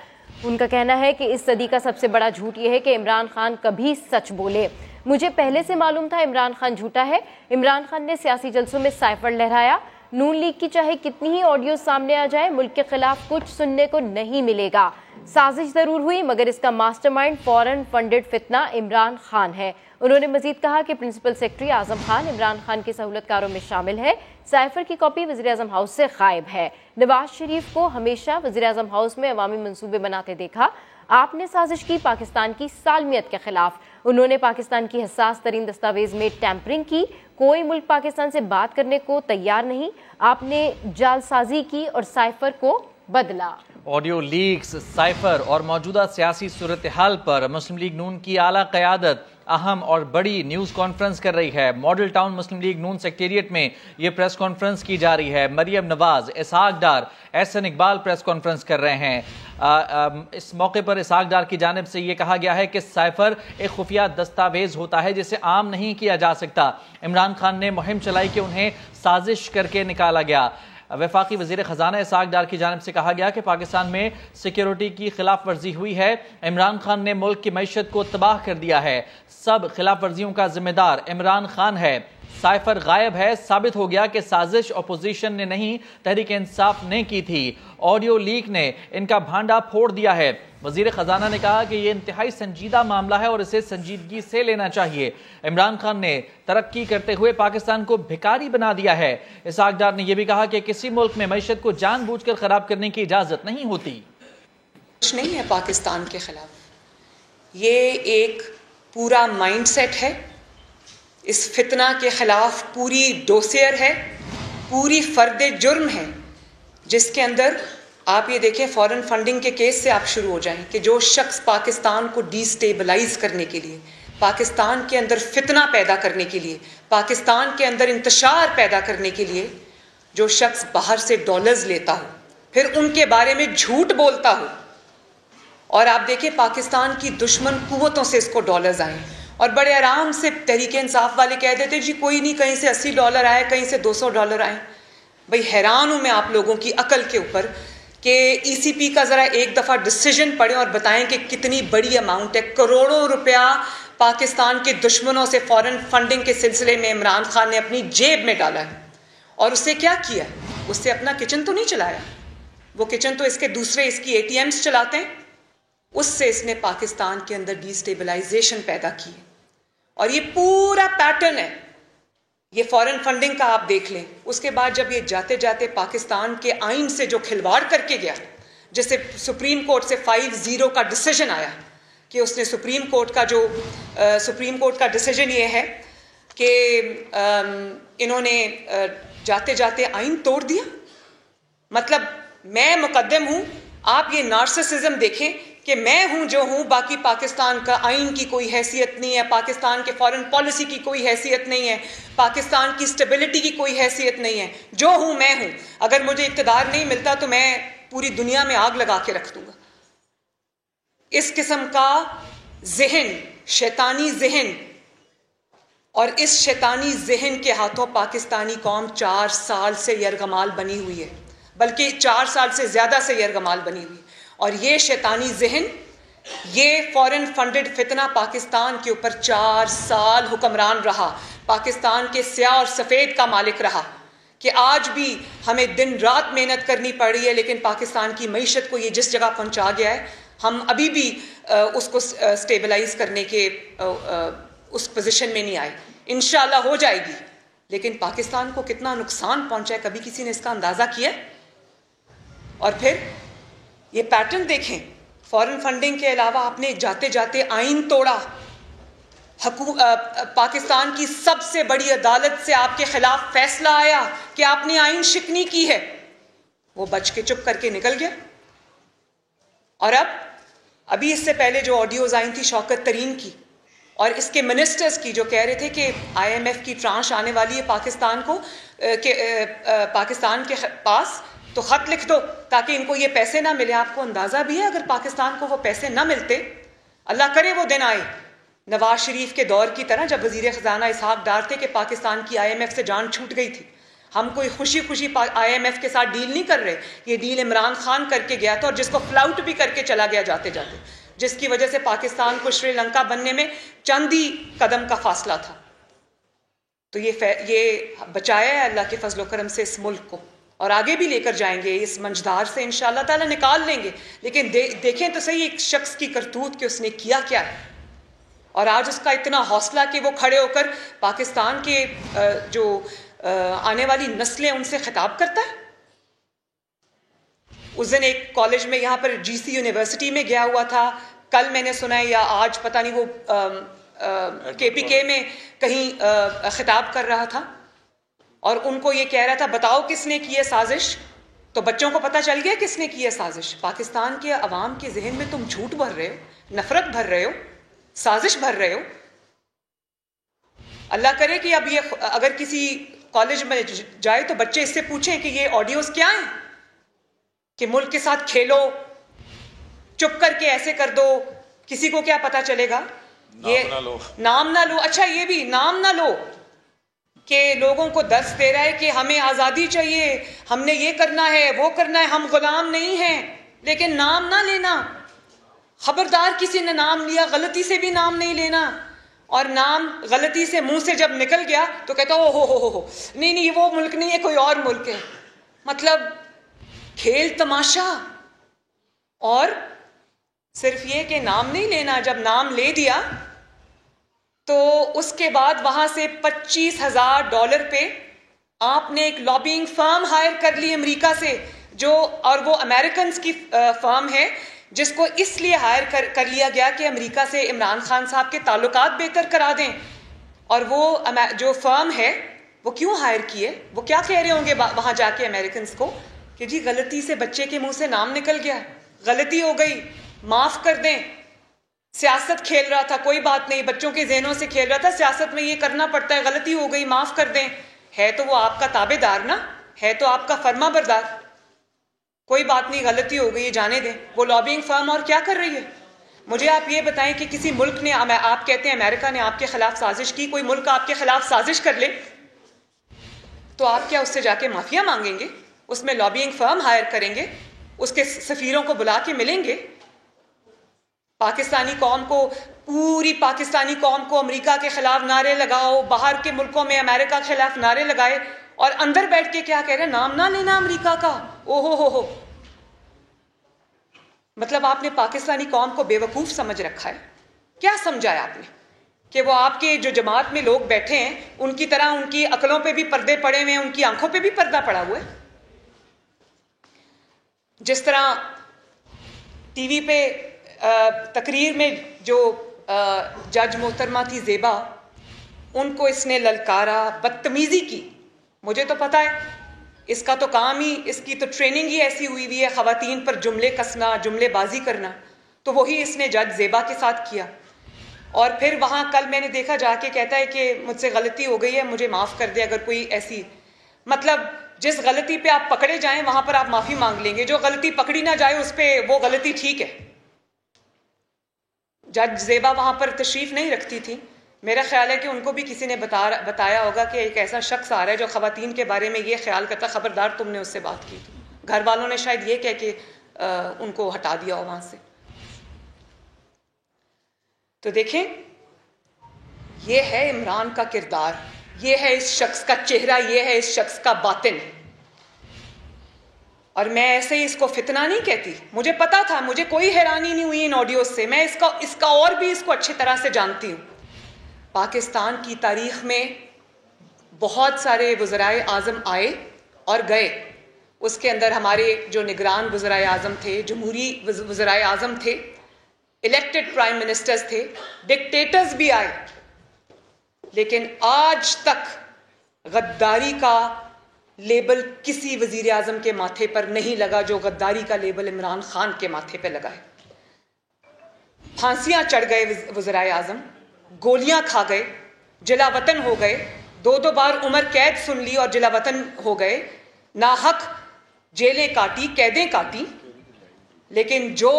उनका कहना है कि इस सदी का सबसे बड़ा झूठ यह है कि इमरान खान कभी सच बोले। मुझे पहले से मालूम था इमरान खान झूठा है। इमरान खान ने सियासी जलसों में साइफर लहराया। नून लीग की चाहे कितनी ही ऑडियो सामने आ जाए, मुल्क के खिलाफ कुछ सुनने को नहीं मिलेगा। साजिश जरूर हुई, मगर इसका मास्टरमाइंड फॉरेन फंडेड फितना इमरान खान है। उन्होंने मजीद कहा कि प्रिंसिपल सेक्रेटरी आजम खान इमरान खान के सहूलतकारों में शामिल है। साइफर की कॉपी वज़ीर-ए-आज़म हाउस से गायब है। नवाज शरीफ को हमेशा वज़ीर-ए-आज़म हाउस में अवामी मंसूबे बनाते देखा। आपने साजिश की पाकिस्तान की सालमियत के खिलाफ। उन्होंने पाकिस्तान की हसास तरीन दस्तावेज में टैंपरिंग की। कोई मुल्क पाकिस्तान से बात करने को तैयार नहीं। आपने जालसाजी की और साइफर को बदला। ऑडियो लीक्स, साइफर और मौजूदा सियासी सूरत हाल पर मुस्लिम लीग नून की आला क़यादत अहम और बड़ी न्यूज़ कॉन्फ्रेंस कर रही है। मॉडल टाउन मुस्लिम लीग नून सेक्रेटेरिएट में ये प्रेस कॉन्फ्रेंस की जा रही है। मरियम नवाज, इसहाक डार, एहसन इकबाल प्रेस कॉन्फ्रेंस कर रहे हैं। इस मौके पर इसहाक डार की जानिब से ये कहा गया है कि साइफर एक खुफिया दस्तावेज होता है जिसे आम नहीं किया जा सकता। इमरान खान ने मुहिम चलाई कि उन्हें साजिश करके निकाला गया। वफाकी वज़ीर ख़जाना इसहाक डार की जानिब से कहा गया कि पाकिस्तान में सिक्योरिटी की खिलाफ वर्जी हुई है। इमरान खान ने मुल्क की मईशत को तबाह कर दिया है। सब खिलाफ वर्जियों का जिम्मेदार इमरान खान है। साइफर गायब है। साबित हो गया कि साजिश अपोजिशन ने नहीं, तहरीक इंसाफ ने की थी। ऑडियो लीक ने इनका भांडा फोड़ दिया है। वजीर खजाना ने कहा कि यह इंतहाई संजीदा मामला है और इसे संजीदगी से लेना चाहिए। इमरान खान ने तरक्की करते हुए पाकिस्तान को भिखारी बना दिया है। इसहाक डार ने यह भी कहा कि किसी मुल्क में मईशत को जानबूझकर खराब करने की इजाजत नहीं होती। कुछ नहीं है पाकिस्तान के खिलाफ। ये एक पूरा माइंडसेट है। इस फितना के खिलाफ पूरी डोसियर है, पूरी फर्द जुर्म है, जिसके अंदर आप ये देखें फॉरेन फंडिंग के केस से आप शुरू हो जाएं कि जो शख्स पाकिस्तान को डिस्टेबलाइज करने के लिए, पाकिस्तान के अंदर फितना पैदा करने के लिए, पाकिस्तान के अंदर इंतशार पैदा करने के लिए जो शख्स बाहर से डॉलर्स लेता हो, फिर उनके बारे में झूठ बोलता हो, और आप देखें पाकिस्तान की दुश्मन कुव्वतों से इसको डॉलर्स आए और बड़े आराम से तहरीक इंसाफ वाले कह देते जी कोई नहीं, कहीं से $80 आए, कहीं से $200 आए। भाई हैरान हूं मैं आप लोगों की अकल के ऊपर कि ईसीपी का ज़रा एक दफ़ा डिसीजन पढ़ें और बताएं कि कितनी बड़ी अमाउंट है। करोड़ों रुपया पाकिस्तान के दुश्मनों से फॉरेन फंडिंग के सिलसिले में इमरान खान ने अपनी जेब में डाला है। और उससे क्या किया? उससे अपना किचन तो नहीं चलाया, वो किचन तो इसके दूसरे इसकी ATMs चलाते हैं। उससे इसने पाकिस्तान के अंदर डिस्टेबलाइजेशन पैदा की है। और ये पूरा पैटर्न है, ये फॉरेन फंडिंग का आप देख लें। उसके बाद जब ये जाते जाते पाकिस्तान के आइन से जो खिलवाड़ करके गया, जैसे सुप्रीम कोर्ट से 5-0 का डिसीजन आया कि उसने सुप्रीम कोर्ट का डिसीजन ये है कि इन्होंने जाते जाते आइन तोड़ दिया। मतलब मैं मुकद्दम हूं, आप ये नार्सिसिज्म देखें कि मैं हूं जो हूं, बाकी पाकिस्तान का आइन की कोई हैसियत नहीं है, पाकिस्तान के फॉरेन पॉलिसी की कोई हैसियत नहीं है, पाकिस्तान की स्टेबिलिटी की कोई हैसियत नहीं है। जो हूं मैं हूं। अगर मुझे इक़्तिदार नहीं मिलता तो मैं पूरी दुनिया में आग लगा के रख दूंगा। इस किस्म का जहन, शैतानी जहन, और इस शैतानी जहन के हाथों पाकिस्तानी कौम 4 साल से यरगमाल बनी हुई है, बल्कि 4 साल से ज्यादा से यरगमाल बनी हुई है। और ये शैतानी जहन, ये फॉरेन फंडेड फितना पाकिस्तान के ऊपर 4 साल हुक्मरान रहा, पाकिस्तान के स्याह और सफ़ेद का मालिक रहा कि आज भी हमें दिन रात मेहनत करनी पड़ रही है, लेकिन पाकिस्तान की मईशत को ये जिस जगह पहुंचा गया है, हम अभी भी उसको स्टेबलाइज करने के उस पोजीशन में नहीं आए। इंशाल्लाह हो जाएगी, लेकिन पाकिस्तान को कितना नुकसान पहुंचा है कभी किसी ने इसका अंदाज़ा किया? और फिर ये पैटर्न देखें, फॉरेन फंडिंग के अलावा आपने जाते जाते आइन तोड़ा। पाकिस्तान की सबसे बड़ी अदालत से आपके खिलाफ फैसला आया कि आपने आइन शिकनी की है, वो बच के चुप करके निकल गया। और अभी इससे पहले जो ऑडियोज आई थी शौकत तरीन की और इसके मिनिस्टर्स की, जो कह रहे थे कि IMF की ट्रांश आने वाली है पाकिस्तान को, पाकिस्तान के पास, तो ख़त लिख दो ताकि इनको ये पैसे ना मिले। आपको अंदाज़ा भी है अगर पाकिस्तान को वो पैसे ना मिलते, अल्लाह करे वो दिन आए नवाज शरीफ के दौर की तरह जब वज़ीर ख़जाना इसहाक डार थे कि पाकिस्तान की IMF से जान छूट गई थी। हम कोई खुशी खुशी IMF के साथ डील नहीं कर रहे, ये डील इमरान खान करके गया था और जिसको फ्लाउट भी करके चला गया जाते जाते, जिसकी वजह से पाकिस्तान को श्रीलंका बनने में चंद ही कदम का फासला था। तो ये बचाया है अल्लाह के फजल करम से इस मुल्क को, और आगे भी लेकर जाएंगे, इस मंझधार से इंशाअल्लाह ताला निकाल लेंगे। लेकिन देखें तो सही एक शख्स की करतूत कि उसने किया क्या है, और आज उसका इतना हौसला कि वो खड़े होकर पाकिस्तान के जो आने वाली नस्लें उनसे खिताब करता है। उस दिन एक कॉलेज में यहाँ पर GC यूनिवर्सिटी में गया हुआ था, कल मैंने सुना है या आज पता नहीं, वो KPK में कहीं खिताब कर रहा था और उनको ये कह रहा था बताओ किसने की है साजिश। तो बच्चों को पता चल गया किसने की है साजिश। पाकिस्तान के अवाम के जहन में तुम झूठ भर रहे हो, नफरत भर रहे हो, साजिश भर रहे हो। अल्लाह करे कि अब ये अगर किसी कॉलेज में जाए तो बच्चे इससे पूछें कि ये ऑडियोज क्या हैं, कि मुल्क के साथ खेलो, चुप करके ऐसे कर दो, किसी को क्या पता चलेगा। ये नाम ना लो, अच्छा ये भी नाम ना लो कि लोगों को दर्स दे रहा है कि हमें आज़ादी चाहिए, हमने ये करना है वो करना है, हम गुलाम नहीं हैं, लेकिन नाम ना लेना। खबरदार किसी ने नाम लिया गलती से भी नाम नहीं लेना, और नाम गलती से मुंह से जब निकल गया तो कहता हो नहीं ये वो मुल्क नहीं है, कोई और मुल्क है। मतलब खेल तमाशा। और सिर्फ ये कि नाम नहीं लेना, जब नाम ले दिया तो उसके बाद वहां से $25,000 पे आपने एक लॉबिंग फर्म हायर कर ली अमेरिका से, जो और वो अमेरिकन की फर्म है जिसको इसलिए हायर कर लिया गया कि अमेरिका से इमरान खान साहब के ताल्लुकात बेहतर करा दें। और वो जो फर्म है वो क्यों हायर की है, वो क्या कह रहे होंगे वहां जाके अमेरिकन को कि जी गलती से बच्चे के मुंह से नाम निकल गया, गलती हो गई, माफ कर दें, सियासत खेल रहा था, कोई बात नहीं, बच्चों के जहनों से खेल रहा था, सियासत में ये करना पड़ता है, गलती हो गई, माफ कर दें। है तो वो आपका ताबेदार ना, है तो आपका फर्मा बरदार, कोई बात नहीं, गलती हो गई, जाने दें। वो लॉबिंग फर्म और क्या कर रही है? मुझे आप ये बताएं कि किसी मुल्क ने, आप कहते हैं अमेरिका ने आपके खिलाफ साजिश की, कोई मुल्क आपके खिलाफ साजिश कर ले तो आप क्या उससे जाके माफिया मांगेंगे? उसमें लॉबिंग फर्म हायर करेंगे, उसके सफीरों को बुला के मिलेंगे? पाकिस्तानी कौम को, पूरी पाकिस्तानी कौम को अमेरिका के खिलाफ नारे लगाओ, बाहर के मुल्कों में अमेरिका के खिलाफ नारे लगाए, और अंदर बैठ के क्या कह रहे हैं, नाम ना लेना अमेरिका का। ओहो हो। मतलब आपने पाकिस्तानी कौम को बेवकूफ समझ रखा है। क्या समझा है आपने कि वो आपके जो जमात में लोग बैठे हैं उनकी तरह उनकी अकलों पे भी पर्दे पड़े हुए हैं, उनकी आंखों पे भी पर्दा पड़ा हुआ है। जिस तरह टीवी पे तकरीर में जो जज मोहतरमा थी ज़ेबा, उनको इसने ललकारा, बदतमीजी की। मुझे तो पता है इसका तो काम ही, इसकी तो ट्रेनिंग ही ऐसी हुई हुई है, ख़वातीन पर जुमले कसना, जुमलेबाजी करना। तो वही इसने जज ज़ेबा के साथ किया। और फिर वहाँ कल मैंने देखा जाके कहता है कि मुझसे गलती हो गई है, मुझे माफ़ कर दे। अगर कोई ऐसी, मतलब जिस गलती पे आप पकड़े जाएं वहाँ पर आप माफ़ी मांग लेंगे, जो गलती पकड़ी ना जाए उस पर वो गलती ठीक है। जज ज़ेबा वहाँ पर तशरीफ़ नहीं रखती थी। मेरा ख्याल है कि उनको भी किसी ने बताया होगा कि एक ऐसा शख्स आ रहा है जो ख़वातीन के बारे में ये ख्याल करता, खबरदार तुमने उससे बात की। घर वालों ने शायद ये कह के उनको हटा दिया हो वहाँ से। तो देखें, ये है इमरान का किरदार, ये है इस शख्स का चेहरा, ये है इस शख्स का बातिन। और मैं ऐसे ही इसको फितना नहीं कहती, मुझे पता था, मुझे कोई हैरानी नहीं हुई इन ऑडियोज से। मैं इसका और भी इसको अच्छी तरह से जानती हूँ। पाकिस्तान की तारीख में बहुत सारे वज़राए आज़म आए और गए। उसके अंदर हमारे जो निगरान वज़राए आज़म थे, जमहूरी वज़राए आज़म थे, इलेक्टेड प्राइम मिनिस्टर्स थे, डिक्टेटर्स भी आए, लेकिन आज तक गद्दारी का लेबल किसी वजीर आजम के माथे पर नहीं लगा जो गद्दारी का लेबल इमरान खान के माथे पर लगा है। फांसियां चढ़ गए वज़राए आजम, गोलियां खा गए, जिला वतन हो गए, 2-2 बार उम्र कैद सुन ली और जिला वतन हो गए, नाहक जेलें काटी, कैदें काटी, लेकिन जो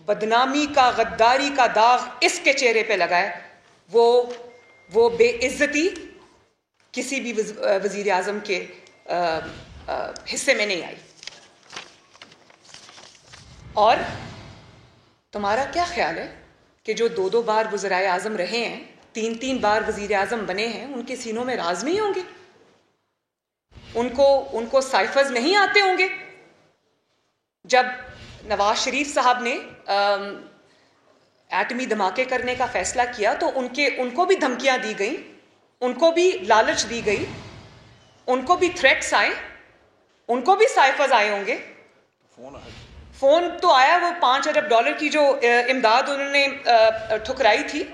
बदनामी का, गद्दारी का दाग इसके चेहरे पे लगा है वो बेइज्जती किसी भी वजीर आजम के हिस्से में नहीं आई। और तुम्हारा क्या ख्याल है कि जो 2-2 बार वज़राए आज़म रहे हैं, 3-3 बार वज़ीर आज़म बने हैं, उनके सीनों में राज नहीं होंगे? उनको साइफर्स नहीं आते होंगे? जब नवाज शरीफ साहब ने एटमी धमाके करने का फैसला किया तो उनको भी धमकियां दी गई, उनको भी लालच दी गई, उनको भी थ्रेट्स आए, उनको भी साइफर्स आए होंगे। फोन तो आया, वो $5 अरब की जो इमदाद उन्होंने ठुकराई थी,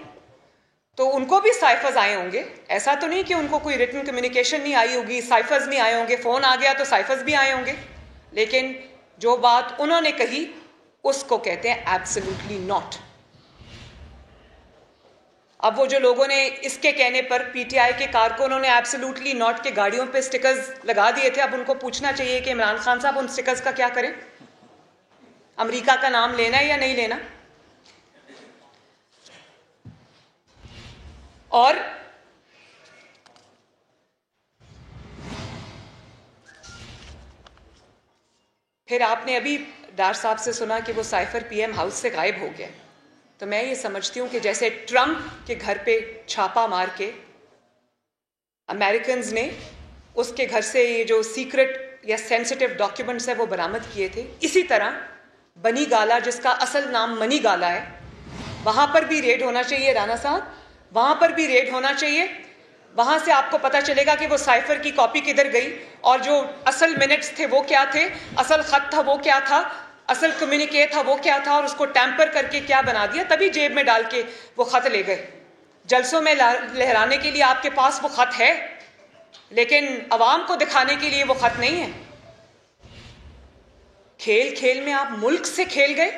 तो उनको भी साइफर्स आए होंगे। ऐसा तो नहीं कि उनको कोई रिटन कम्युनिकेशन नहीं आई होगी, साइफर्स नहीं आए होंगे। फोन आ गया तो साइफर्स भी आए होंगे। लेकिन जो बात उन्होंने कही उसको कहते हैं एब्सोल्युटली नॉट। अब वो जो लोगों ने इसके कहने पर पीटीआई के कारकुनों ने एब्सोल्युटली नॉट के गाड़ियों पे स्टिकर्स लगा दिए थे, अब उनको पूछना चाहिए कि इमरान खान साहब उन स्टिकर्स का क्या करें? अमेरिका का नाम लेना है या नहीं लेना? और फिर आपने अभी डार साहब से सुना कि वो साइफर पीएम हाउस से गायब हो गया। तो मैं ये समझती हूँ कि जैसे ट्रंप के घर पे छापा मार के अमेरिकन्स ने उसके घर से ये जो सीक्रेट या सेंसिटिव डॉक्यूमेंट्स है वो बरामद किए थे, इसी तरह बनी गाला, जिसका असल नाम मनी गाला है, वहां पर भी रेड होना चाहिए। राणा साहब, वहां पर भी रेड होना चाहिए। वहां से आपको पता चलेगा कि वो साइफर की कॉपी किधर गई और जो असल मिनट्स थे वो क्या थे, असल खत था वो क्या था, असल कम्युनिके था वो क्या था, और उसको टैंपर करके क्या बना दिया, तभी जेब में डाल के वो खत ले गए। जलसों में लहराने के लिए आपके पास वो खत है, लेकिन अवाम को दिखाने के लिए वो खत नहीं है। खेल खेल में आप मुल्क से खेल गए,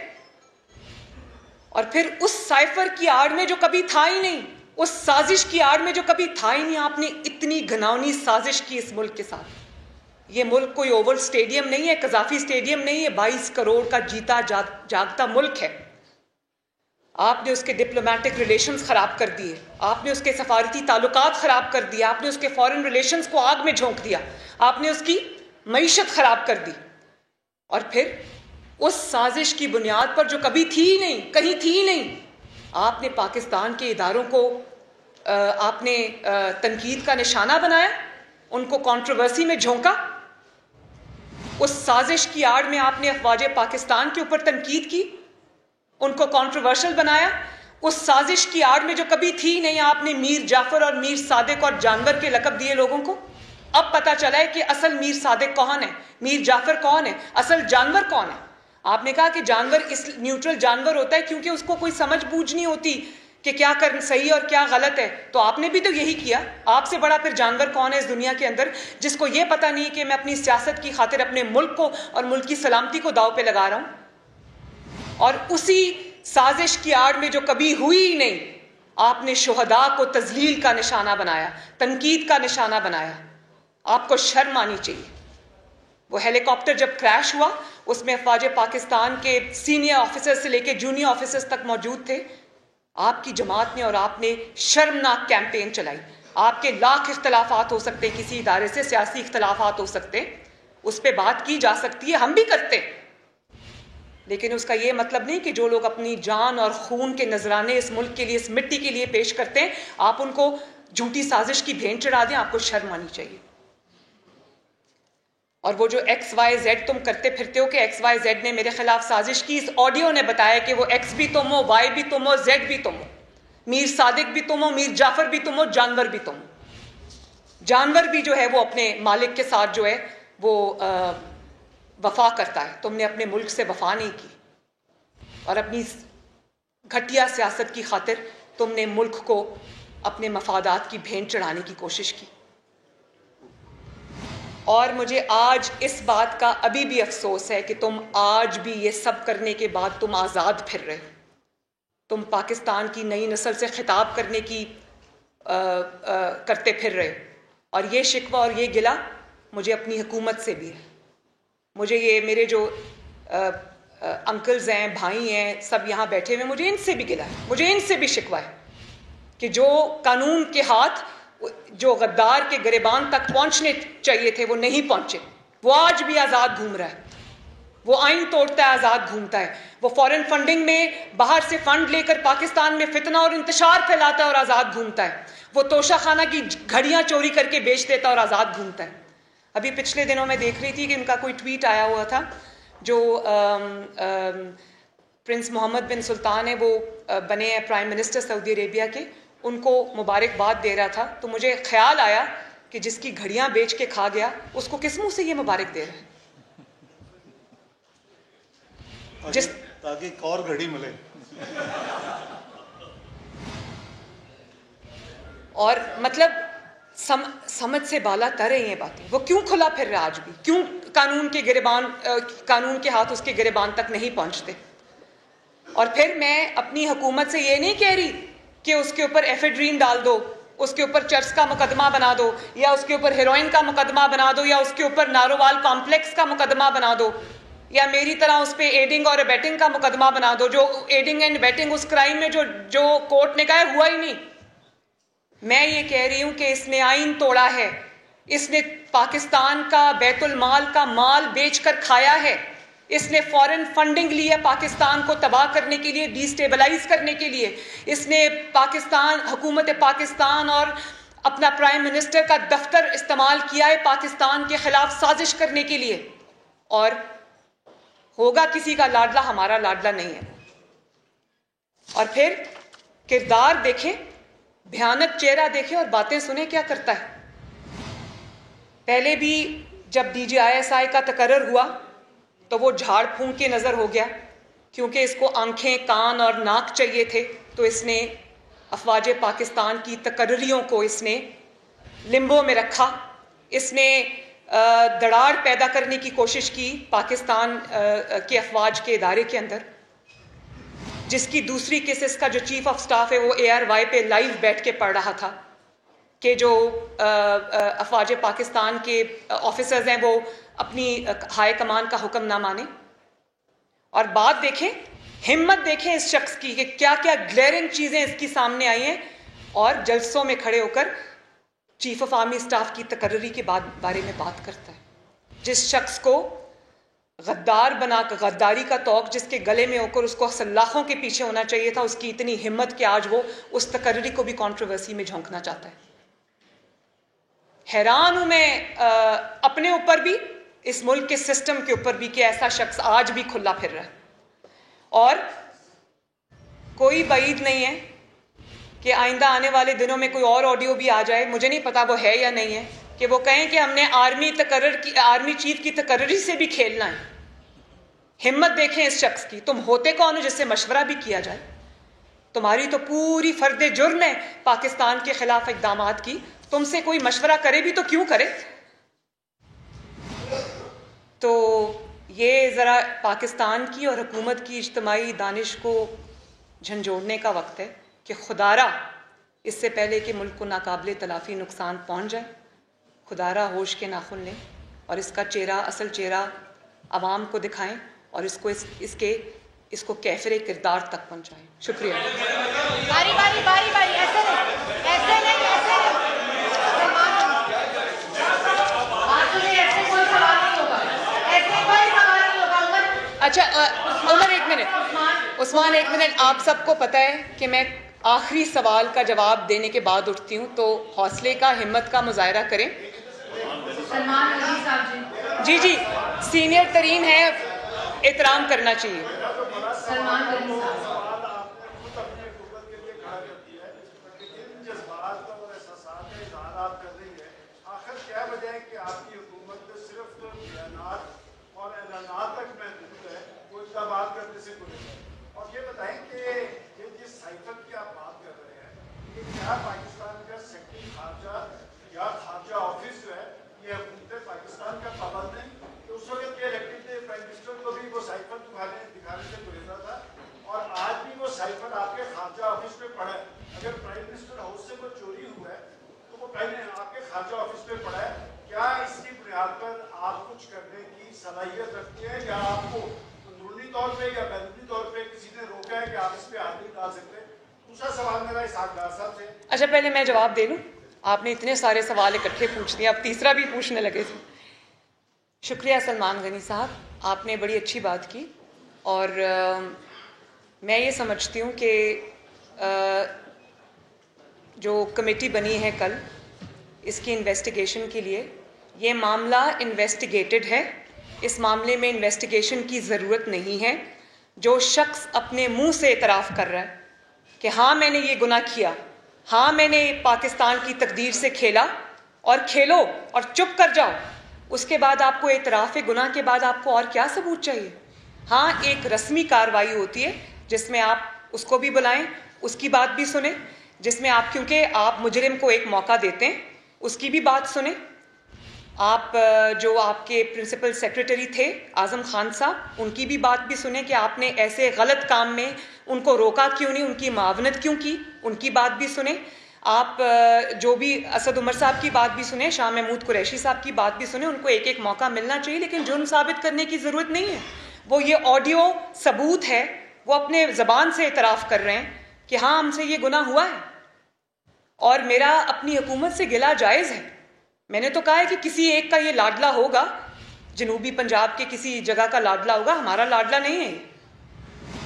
और फिर उस साइफर की आड़ में जो कभी था ही नहीं, उस साजिश की आड़ में जो कभी था ही नहीं, आपने इतनी घिनौनी साजिश की इस मुल्क के साथ। ये मुल्क कोई ओवल स्टेडियम नहीं है, कजाफी स्टेडियम नहीं है, 22 करोड़ का जीता जागता मुल्क है। आपने उसके डिप्लोमेटिक रिलेशंस खराब कर दिए, आपने उसके सफारती ताल्लुकात खराब कर दिए, आपने उसके फॉरेन रिलेशंस को आग में झोंक दिया, आपने उसकी मईशत खराब कर दी। और फिर उस साजिश की बुनियाद पर जो कभी थी ही नहीं, कहीं थी ही नहीं, आपने पाकिस्तान के इदारों को आपने तनकीद का निशाना बनाया, उनको कंट्रोवर्सी में झोंका। उस साजिश की आड़ में आपने अफवाज पाकिस्तान के ऊपर तनकीद की, उनको कंट्रोवर्शियल बनाया। उस साजिश की आड़ में जो कभी थी नहीं, आपने मीर जाफर और मीर सादिक और जानवर के लकब दिए लोगों को। अब पता चला है कि असल मीर सादिक कौन है, मीर जाफर कौन है, असल जानवर कौन है। आपने कहा कि जानवर इस न्यूट्रल जानवर होता है क्योंकि उसको कोई समझ बूझ नहीं होती कि क्या कर सही और क्या गलत है। तो आपने भी तो यही किया। आपसे बड़ा फिर जानवर कौन है इस दुनिया के अंदर, जिसको ये पता नहीं कि मैं अपनी सियासत की खातिर अपने मुल्क को और मुल्क की सलामती को दाव पे लगा रहा हूं। और उसी साजिश की आड़ में जो कभी हुई ही नहीं, आपने शुहदा को तजलील का निशाना बनाया, तनकीद का निशाना बनाया। आपको शर्म आनी चाहिए। वो हेलीकॉप्टर जब क्रैश हुआ, उसमें अफवाज पाकिस्तान के सीनियर ऑफिसर से लेकर जूनियर ऑफिसर्स तक मौजूद थे। आपकी जमात ने और आपने शर्मनाक कैंपेन चलाई। आपके लाख इख्तलाफात हो सकते हैं किसी इदारे से, सियासी इख्तलाफात हो सकते हैं, उस पर बात की जा सकती है, हम भी करते हैं। लेकिन उसका यह मतलब नहीं कि जो लोग अपनी जान और खून के नजराने इस मुल्क के लिए, इस मिट्टी के लिए पेश करते हैं, आप उनको झूठी साजिश की भेंट चढ़ा दें। आपको शर्म आनी चाहिए। और वो जो XYZ तुम करते फिरते हो कि XYZ ने मेरे खिलाफ साजिश की, इस ऑडियो ने बताया कि वो X भी तुम हो, Y भी तुम हो, Z भी तुम हो, मीर सादिक भी तुम हो, मीर जाफर भी तुम हो, जानवर भी तुम हो। जानवर भी जो है वो अपने मालिक के साथ जो है वो वफा करता है। तुमने अपने मुल्क से वफा नहीं की और अपनी घटिया सियासत की खातिर तुमने मुल्क को अपने मफादात की भेंट चढ़ाने की कोशिश की। और मुझे आज इस बात का अभी भी अफसोस है कि तुम आज भी ये सब करने के बाद तुम आज़ाद फिर रहे हो। तुम पाकिस्तान की नई नस्ल से खिताब करने की करते फिर रहे हो। और ये शिकवा और ये गिला मुझे अपनी हुकूमत से भी है। मुझे ये मेरे जो अंकल्स हैं, भाई हैं, सब यहाँ बैठे हुए, मुझे इनसे भी गिला है, मुझे इनसे भी शिकवा है कि जो कानून के हाथ जो गद्दार के गिरबान तक पहुंचने चाहिए थे वो नहीं पहुंचे। वो आज भी आज़ाद घूम रहा है, वो आइन तोड़ता है, आज़ाद घूमता है। वो फॉरेन फंडिंग में बाहर से फंड लेकर पाकिस्तान में फितना और इंतशार फैलाता है और आज़ाद घूमता है। वो तोशा खाना की घड़ियां चोरी करके बेच देता है और आज़ाद घूमता है। अभी पिछले दिनों में देख रही थी कि इनका कोई ट्वीट आया हुआ था, जो प्रिंस मोहम्मद बिन सुल्तान है, वो बने हैं प्राइम मिनिस्टर सऊदी अरेबिया के, उनको मुबारकबाद दे रहा था। तो मुझे ख्याल आया कि जिसकी घड़ियां बेच के खा गया उसको किस मुंह से ये मुबारक दे रहा है, जिस ताकि एक और घड़ी मिले। और मतलब समझ से बाला तर है ये बातें। वो क्यों खुला फिर रहा आज भी? क्यों कानून के हाथ उसके गिरबान तक नहीं पहुंचते? और फिर मैं अपनी हुकूमत से ये नहीं कह रही कि उसके ऊपर एफेड्रीन डाल दो, उसके ऊपर चर्च का मुकदमा बना दो, या उसके ऊपर हेरोइन का मुकदमा बना दो, या उसके ऊपर नारोवाल कॉम्प्लेक्स का मुकदमा बना दो, या मेरी तरह उस पर एडिंग और अबेटिंग का मुकदमा बना दो। जो एडिंग एंड अबेटिंग उस क्राइम में जो कोर्ट ने कहा हुआ ही नहीं। मैं ये कह रही हूं कि इसने आइन तोड़ा है, इसने पाकिस्तान का बैतुल माल का माल बेचकर खाया है, इसने फॉरेन फंडिंग ली है पाकिस्तान को तबाह करने के लिए, डिस्टेबलाइज करने के लिए। इसने हुकूमत पाकिस्तान और अपना प्राइम मिनिस्टर का दफ्तर इस्तेमाल किया है पाकिस्तान के खिलाफ साजिश करने के लिए। और होगा किसी का लाडला, हमारा लाडला नहीं है। और फिर किरदार देखें, भयानक चेहरा देखें और बातें सुने क्या करता है। पहले भी जब DGISI का तकर्रर हुआ तो वो झाड़ फूंक के नज़र हो गया, क्योंकि इसको आंखें, कान और नाक चाहिए थे। तो इसने अफवाज पाकिस्तान की तकर्रियों को इसने लिम्बो में रखा। इसने दरार पैदा करने की कोशिश की पाकिस्तान के अफवाज के इदारे के अंदर, जिसकी दूसरी केसेस का जो चीफ ऑफ स्टाफ है वो ARY पे लाइव बैठ के पढ़ रहा था कि जो अफवाज पाकिस्तान के ऑफिसर्स हैं वो अपनी हाई कमान का हुक्म ना माने। और बात देखें, हिम्मत देखें इस शख्स की कि क्या क्या ग्लेरिंग चीज़ें इसकी सामने आई हैं, और जलसों में खड़े होकर चीफ ऑफ आर्मी स्टाफ की तकर्री के बारे में बात करता है। जिस शख्स को गद्दार बनाकर, गद्दारी का तौक जिसके गले में होकर उसको सल्लाखों के पीछे होना चाहिए था, उसकी इतनी हिम्मत कि आज वो उस तकर्री को भी कंट्रोवर्सी में झोंकना चाहता है। हैरान हूं मैं अपने ऊपर भी, इस मुल्क के सिस्टम के ऊपर भी, कि ऐसा शख्स आज भी खुला फिर रहा है। और कोई बाइद नहीं है कि आइंदा आने वाले दिनों में कोई और ऑडियो भी आ जाए, मुझे नहीं पता वो है या नहीं है, कि वो कहें कि हमने आर्मी चीफ की तकर्री से भी खेलना है। हिम्मत देखें इस शख्स की। तुम होते कौन हो जिससे मशवरा भी किया जाए? तुम्हारी तो पूरी फर्द जुर्म है पाकिस्तान के खिलाफ इक़दामात की। तुमसे कोई मशवरा करे भी तो क्यों करे? तो ये ज़रा पाकिस्तान की और हुकूमत की इज्तिमाई दानिश को झंझोड़ने का वक्त है कि खुदारा इससे पहले कि मुल्क को नाकाबिले तलाफ़ी नुकसान पहुँच जाए, खुदारा होश के नाखुन लें और इसका चेहरा, असल चेहरा आवाम को दिखाएं और इसको कैफरे किरदार तक पहुँचाएं। शुक्रिया। बारी बारी बारी बारी, ऐसे नहीं कोई सवाल नहीं होगा, ऐसे कोई सवाल नहीं होगा। अच्छा उमर एक मिनट, उस्मान एक मिनट। आप सबको पता है कि मैं आखिरी सवाल का जवाब देने के बाद उठती हूँ, तो हौसले का, हिम्मत का मुजाहरा करें। सलमान अली साहब जी जी, सीनियर तरीन है, एहतराम करना चाहिए। सलमान अली साहब और ये बताएं कि जिस साइफर की आप बात कर रहे हैं, ये क्या पाकिस्तान खारजा या खारजा ऑफिस जो है ये हुकूमत पाकिस्तान का पाबंद है। तो उस वक्त के इलेक्टेड प्राइम मिनिस्टर को भी वो साइफर दिखाने से गुरेजा था और आज भी वो साइफर आपके खारजा ऑफिस में पड़ा है। अगर प्राइम मिनिस्टर हाउस से वो चोरी हुआ है तो वो आपके खारजा ऑफिस में पड़ा है। क्या इसकी बुनियाद पर आप कुछ करने की सलाहियत रखते हैं या आपको अंदरूनी तौर पे या बैरूनी तौर पे किसी ने रोका है कि आप इस पे हाथ नहीं डाल सकते? दूसरा सवाल मेरा इसहाक़ साहब से। अच्छा, पहले मैं जवाब दे लूँ। आपने इतने सारे सवाल इकट्ठे पूछ दिए, आप तीसरा भी पूछने लगे थे। शुक्रिया सलमान गनी साहब, आपने बड़ी अच्छी बात की और मैं ये समझती हूँ कि जो कमेटी बनी है कल इसकी इन्वेस्टिगेशन के लिए, ये मामला इन्वेस्टिगेटेड है। इस मामले में इन्वेस्टिगेशन की ज़रूरत नहीं है। जो शख्स अपने मुंह से इतराफ़ कर रहा है कि हाँ मैंने ये गुनाह किया, हाँ मैंने पाकिस्तान की तकदीर से खेला, और खेलो और चुप कर जाओ, उसके बाद आपको इतराफ़ गुनाह के बाद आपको और क्या सबूत चाहिए? हाँ, एक रस्मी कार्रवाई होती है जिसमें आप उसको भी बुलाएं, उसकी बात भी सुने, जिसमें आप, क्योंकि आप मुजरिम को एक मौका देते हैं, उसकी भी बात सुने। आप जो आपके प्रिंसिपल सेक्रेटरी थे आज़म खान साहब, उनकी भी बात भी सुने कि आपने ऐसे गलत काम में उनको रोका क्यों नहीं, उनकी मावनत क्यों की, उनकी बात भी सुने। आप जो भी असद उमर साहब की बात भी सुने, शाह महमूद कुरैशी साहब की बात भी सुने। उनको एक एक मौका मिलना चाहिए, लेकिन जुर्म साबित करने की ज़रूरत नहीं है। वो ये ऑडियो सबूत है, वो अपने ज़बान से इतराफ़ कर रहे हैं कि हाँ हमसे ये गुनाह हुआ है और मेरा अपनी हुकूमत से गिला जायज़ है। मैंने तो कहा है कि किसी एक का ये लाडला होगा, जनूबी पंजाब के किसी जगह का लाडला होगा, हमारा लाडला नहीं है।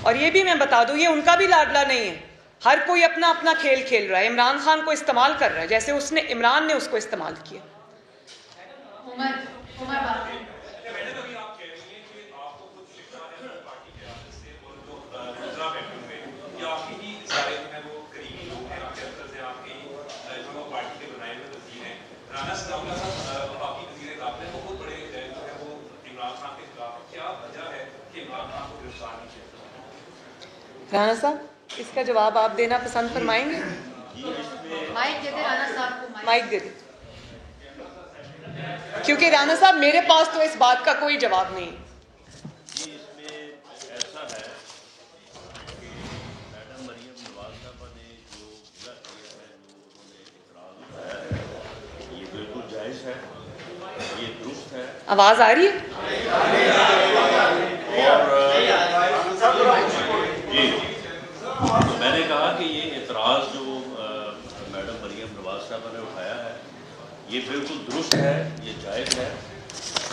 और ये भी मैं बता दूं, ये उनका भी लाडला नहीं है। हर कोई अपना अपना खेल खेल रहा है, इमरान खान को इस्तेमाल कर रहा है जैसे उसने इमरान ने उसको इस्तेमाल किया। राणा साहब, इसका जवाब आप देना पसंद फरमाएंगे? माइक दे दे राणा साहब को, माइक दे दे, क्योंकि राणा साहब मेरे पास तो इस बात का कोई जवाब नहीं। इसमें ऐसा है कि मैडम मरियम नवाज साहबा ने जो गिला किया है, जो उन्होंने इतराज़ उठाया है, ये बिल्कुल जायज़ है, ये दुरुस्त है। आवाज़ आ रही है? और मैंने कहा कि ये इतराज़ जो मैडम मरियम नवाज साहबा ने उठाया है, ये बिल्कुल दुरुस्त है, ये जायज़ है,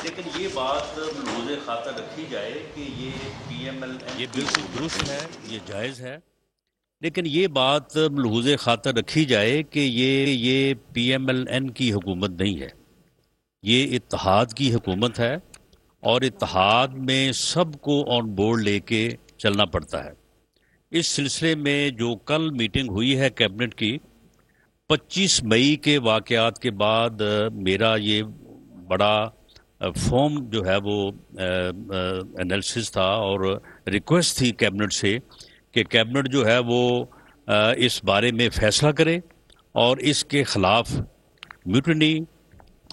लेकिन ये बात मलूज़े खातर रखी जाए कि ये PMLN, ये बिल्कुल दुरुस्त है, ये जायज़ है, लेकिन ये बात मलूज़े खातर रखी जाए कि ये PMLN की हुकूमत नहीं है, ये इत्तेहाद की हुकूमत है और इत्तेहाद में सबको ऑन बोर्ड लेके चलना पड़ता है। इस सिलसिले में जो कल मीटिंग हुई है कैबिनेट की, 25 मई के वाक़यात के बाद मेरा ये बड़ा फॉर्म जो है वो एनालिसिस था और रिक्वेस्ट थी कैबिनेट से कि कैबिनेट जो है वो इस बारे में फ़ैसला करे और इसके ख़िलाफ़ म्यूटनी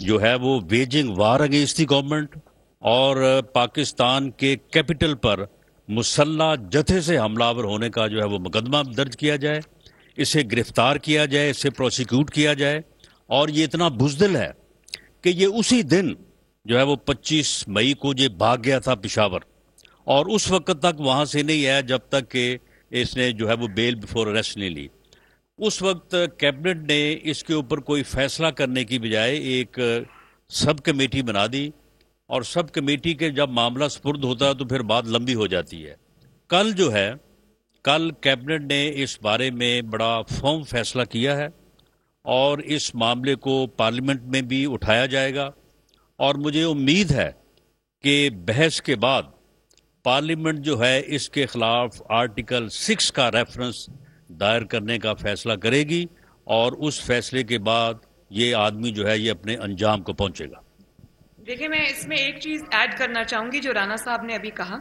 जो है वो waging war against the government और पाकिस्तान के कैपिटल पर मुसल्ला जथे से हमलावर होने का जो है वो मुकदमा दर्ज किया जाए, इसे गिरफ्तार किया जाए, इसे प्रोसिक्यूट किया जाए। और ये इतना बुज़दिल है कि ये उसी दिन जो है वो 25 मई को ये भाग गया था पेशावर और उस वक्त तक वहाँ से नहीं आया जब तक कि इसने जो है वो बेल बिफोर अरेस्ट नहीं ली। उस वक्त कैबिनेट ने इसके ऊपर कोई फैसला करने की बजाय एक सब कमेटी बना दी और सब कमेटी के जब मामला सुपुर्द होता है तो फिर बात लंबी हो जाती है। कल जो है, कल कैबिनेट ने इस बारे में बड़ा फर्म फैसला किया है और इस मामले को पार्लियामेंट में भी उठाया जाएगा और मुझे उम्मीद है कि बहस के बाद पार्लियामेंट जो है इसके खिलाफ आर्टिकल 6 का रेफरेंस दायर करने का फैसला करेगी और उस फैसले के बाद ये आदमी जो है ये अपने अंजाम को पहुंचेगा। देखिए, मैं इसमें एक चीज़ ऐड करना चाहूँगी जो राणा साहब ने अभी कहा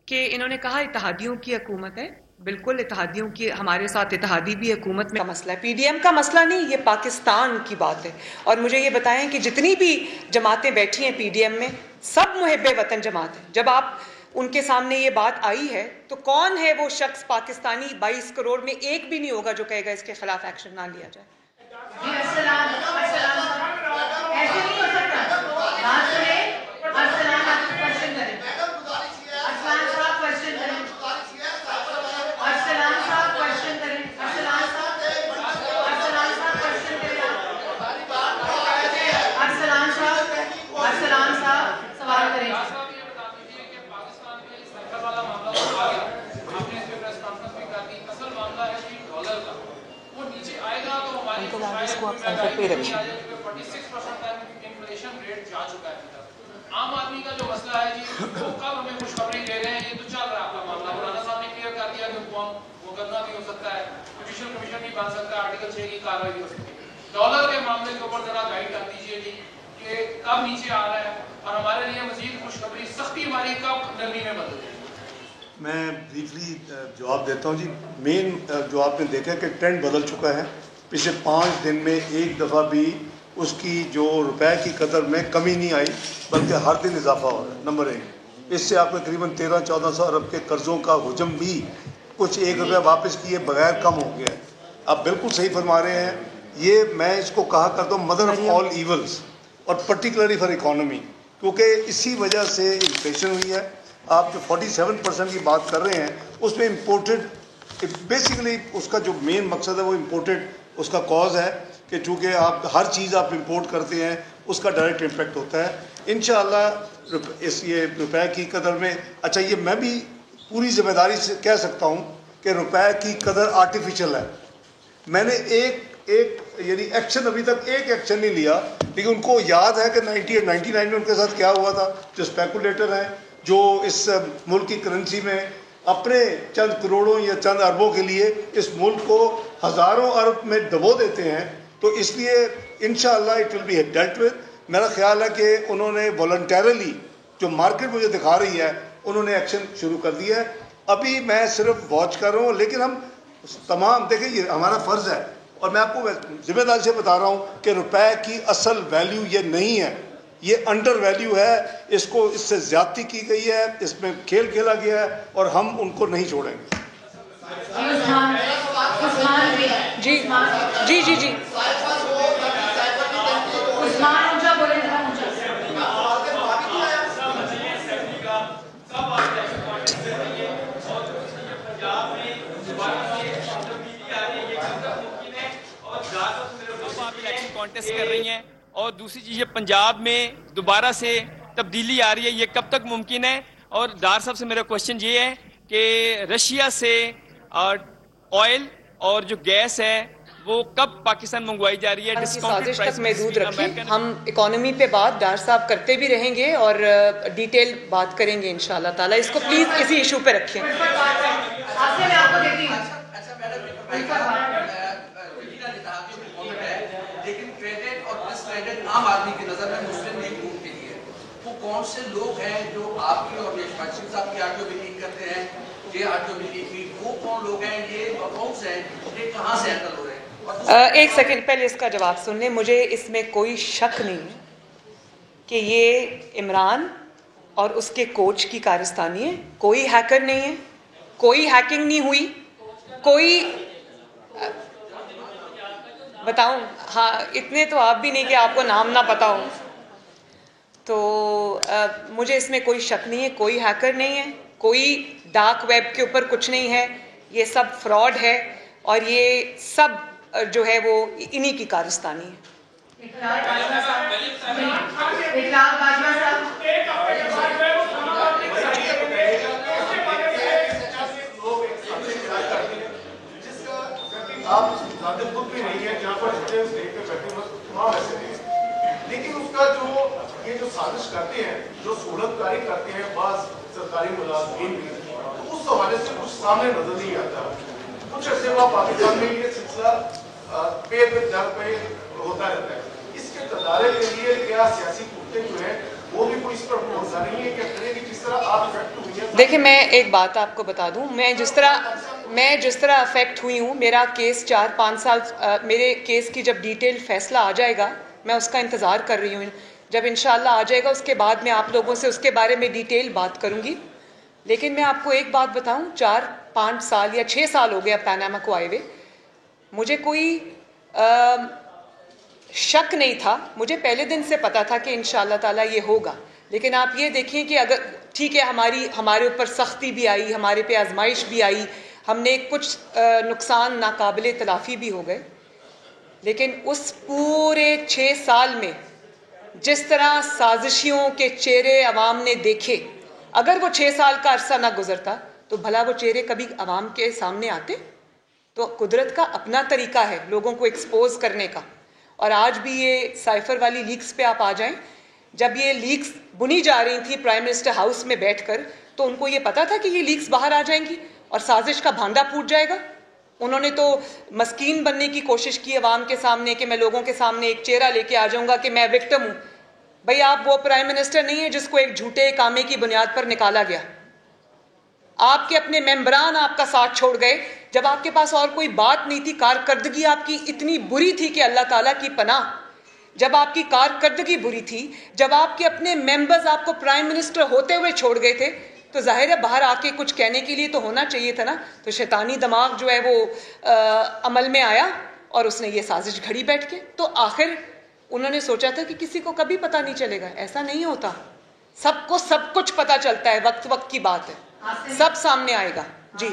कि इन्होंने कहा इत्तेहादियों की हुकूमत है। बिल्कुल इत्तेहादियों की हमारे साथ इत्तेहादी भी हुकूमत में का मसला है, पीडीएम का मसला नहीं, ये पाकिस्तान की बात है। और मुझे ये बताएं कि जितनी भी जमातें बैठी हैं पीडीएम में, सब मुहिब्बे वतन जमात है। जब आप उनके सामने ये बात आई है तो कौन है वो शख्स पाकिस्तानी 22 करोड़ में एक भी नहीं होगा जो कहेगा इसके खिलाफ एक्शन ना लिया जाए। आम आदमी का जो मसला है जी, वो कब हमें खुशखबरी दे रहे हैं? ये तो चल रहा है आपका मामला। राणा साहब ने क्लियर कर दिया कि वो करना भी हो सकता है, जुडिशियल कमीशन भी बन सकता है, आर्टिकल 6 की कार्रवाई भी हो सकती है। डॉलर के मामले के ऊपर जरा गाइड कर दीजिए जी कि कब नीचे आ रहा है और हमारे लिए मजीद खुशखबरी, सख्ती हमारी कब नरमी में बदल जाएगी। मैं ब्रीफली जवाब देता हूँ जी। मेन जो आपने देखा कि ट्रेंड बदल चुका है। पिछले 5 दिन में एक दफ़ा भी उसकी जो रुपए की कदर में कमी नहीं आई, बल्कि हर दिन इजाफा हो रहा है। नंबर 1, इससे आपने करीबन 1300-1400 अरब के कर्ज़ों का हुजम भी कुछ 1 रुपया वापस किए बगैर कम हो गया है। आप बिल्कुल सही फरमा रहे हैं। ये मैं इसको कहा करता हूँ मदर ऑफ ऑल ईवल्स, और पर्टिकुलरली फॉर इकॉनमी, क्योंकि इसी वजह से इन्फ्लेशन हुई है। आप जो 47% की बात कर रहे हैं उसमें इम्पोर्टेड, बेसिकली उसका जो मेन मकसद है वो इम्पोर्टेड उसका कॉज है कि चूँकि आप हर चीज़ आप इंपोर्ट करते हैं उसका डायरेक्ट इम्पेक्ट होता है। इंशाअल्लाह इस ये रुपए की कदर में, अच्छा ये मैं भी पूरी जिम्मेदारी से कह सकता हूँ कि रुपए की कदर आर्टिफिशियल है। मैंने एक यानी एक्शन अभी तक एक एक्शन नहीं लिया, लेकिन उनको याद है कि 90 और 99 में उनके साथ क्या हुआ था। जो स्पेकुलेटर हैं, जो इस मुल्क की करेंसी में अपने चंद करोड़ों या चंद अरबों के लिए इस मुल्क को हज़ारों अरब में दबो देते हैं, तो इसलिए इंशाअल्लाह it will be dealt with. मेरा ख्याल है कि उन्होंने वॉलंटरली जो मार्केट मुझे दिखा रही है उन्होंने एक्शन शुरू कर दिया है। अभी मैं सिर्फ वॉच कर रहा हूँ, लेकिन हम तमाम देखिए ये हमारा फ़र्ज़ है और मैं आपको जिम्मेदारी से बता रहा हूँ कि रुपए की असल वैल्यू ये नहीं है, ये अंडर वैल्यू है। इसको इससे ज़्यादती की गई है, इसमें खेल खेला गया है और हम उनको नहीं छोड़ेंगे। जी जी जी जी कॉन्टेस्ट कर रही हैं, और दूसरी चीज़ पंजाब में दोबारा से तब्दीली आ रही है, ये कब तक मुमकिन है? और डार साहब से मेरा क्वेश्चन ये है कि रशिया से ऑयल और जो गैस है वो कब पाकिस्तान मंगवाई जा रही है? साजिश तक महदूद रखें। हम इकोनॉमी पे बात डार साहब करते भी रहेंगे और डिटेल बात करेंगे इंशाल्लाह ताला। इसको प्लीज किसी इशू पे रखें। लेकिन क्रेडिट और डिसक्रेडिट आम आदमी की नजर में मुस्लिम लीग नून के लिए वो कौन से लोग हैं जो आपकी और यशपाल साहब की आडियो भी लीक करते हैं? ये आडियो भी लीक, वो कौन लोग हैं? ये अकाउंट्स हैं, ये कहाँ से हैंडल हो रहे हैं? एक सेकंड पहले इसका जवाब सुन लें। मुझे इसमें कोई शक नहीं है कि ये इमरान और उसके कोच की कारस्तानी है। कोई हैकर नहीं है, कोई हैकिंग नहीं हुई, कोई बताऊं? हाँ, इतने तो आप भी नहीं कि आपको नाम ना पता हो। तो मुझे इसमें कोई शक नहीं है, कोई हैकर नहीं है, कोई डार्क वेब के ऊपर कुछ नहीं है। ये सब फ्रॉड है और ये सब जो है वो इन्हीं की कारस्तानी है। लेकिन उसका जो ये जो साजिश करते हैं, जो सूरतकारी करते हैं बाज़ सरकारी मुलाज़िमीन भी, तो उस हवाले से कुछ सामने नजर नहीं आता। कुछ अर्से बाद पाकिस्तान में ये सिलसिला पे दर पे होता रहता है। इसके तदारे के लिए क्या सियासी कुत्ते जो हैं वो भी कोई इस पर भरोसा नहीं है कि किस तरह आप इफेक्ट हुई है? देखिए, मैं एक बात आपको बता दूं, मैं जिस तरह मैं जिस तरह अफेक्ट हुई हूँ, मेरा केस 4-5 साल, मेरे केस की जब डिटेल फैसला आ जाएगा, मैं उसका इंतज़ार कर रही हूँ। जब इंशाल्लाह आ जाएगा उसके बाद मैं आप लोगों से उसके बारे में डिटेल बात करूँगी। लेकिन मैं आपको एक बात बताऊँ, 4-5 साल या 6 साल हो गया पनामा को आए हुए, मुझे कोई शक नहीं था। मुझे पहले दिन से पता था कि इंशाल्लाह ताला ये होगा। लेकिन आप ये देखिए कि अगर ठीक है, हमारे ऊपर सख्ती भी आई, हमारे पे आजमाइश भी आई, हमने कुछ नुकसान नाकाबिले तलाफ़ी भी हो गए, लेकिन उस पूरे 6 साल में जिस तरह साजिशियों के चेहरे अवाम ने देखे, अगर वो 6 साल का अरसा ना गुजरता तो भला वो चेहरे कभी अवाम के सामने आते? तो कुदरत का अपना तरीका है लोगों को एक्सपोज करने का। और आज भी ये साइफर वाली लीक्स पे आप आ जाएं, जब ये लीक्स बुनी जा रही थी प्राइम मिनिस्टर हाउस में बैठकर, तो उनको ये पता था कि ये लीक्स बाहर आ जाएंगी और साजिश का भांडा फूट जाएगा। उन्होंने तो मस्कीन बनने की कोशिश की अवाम के सामने कि मैं लोगों के सामने एक चेहरा लेके आ जाऊंगा कि मैं विक्टिम हूँ। भाई, आप वो प्राइम मिनिस्टर नहीं है जिसको एक झूठे कामे की बुनियाद पर निकाला गया। आपके अपने मेंबरान आपका साथ छोड़ गए जब आपके पास और कोई बात नहीं थी। कारकर्दगी आपकी इतनी बुरी थी कि अल्लाह ताला की पनाह, जब आपकी कारकर्दगी बुरी थी, जब आपके अपने मेंबर्स आपको प्राइम मिनिस्टर होते हुए छोड़ गए थे, तो जाहिर है बाहर आके कुछ कहने के लिए तो होना चाहिए था ना। तो शैतानी दिमाग जो है वो अमल में आया और उसने ये साजिश घड़ी बैठ के। तो आखिर उन्होंने सोचा था कि किसी को कभी पता नहीं चलेगा। ऐसा नहीं होता, सबको सब कुछ पता चलता है, वक्त वक्त की बात है, सब सामने आएगा। जी,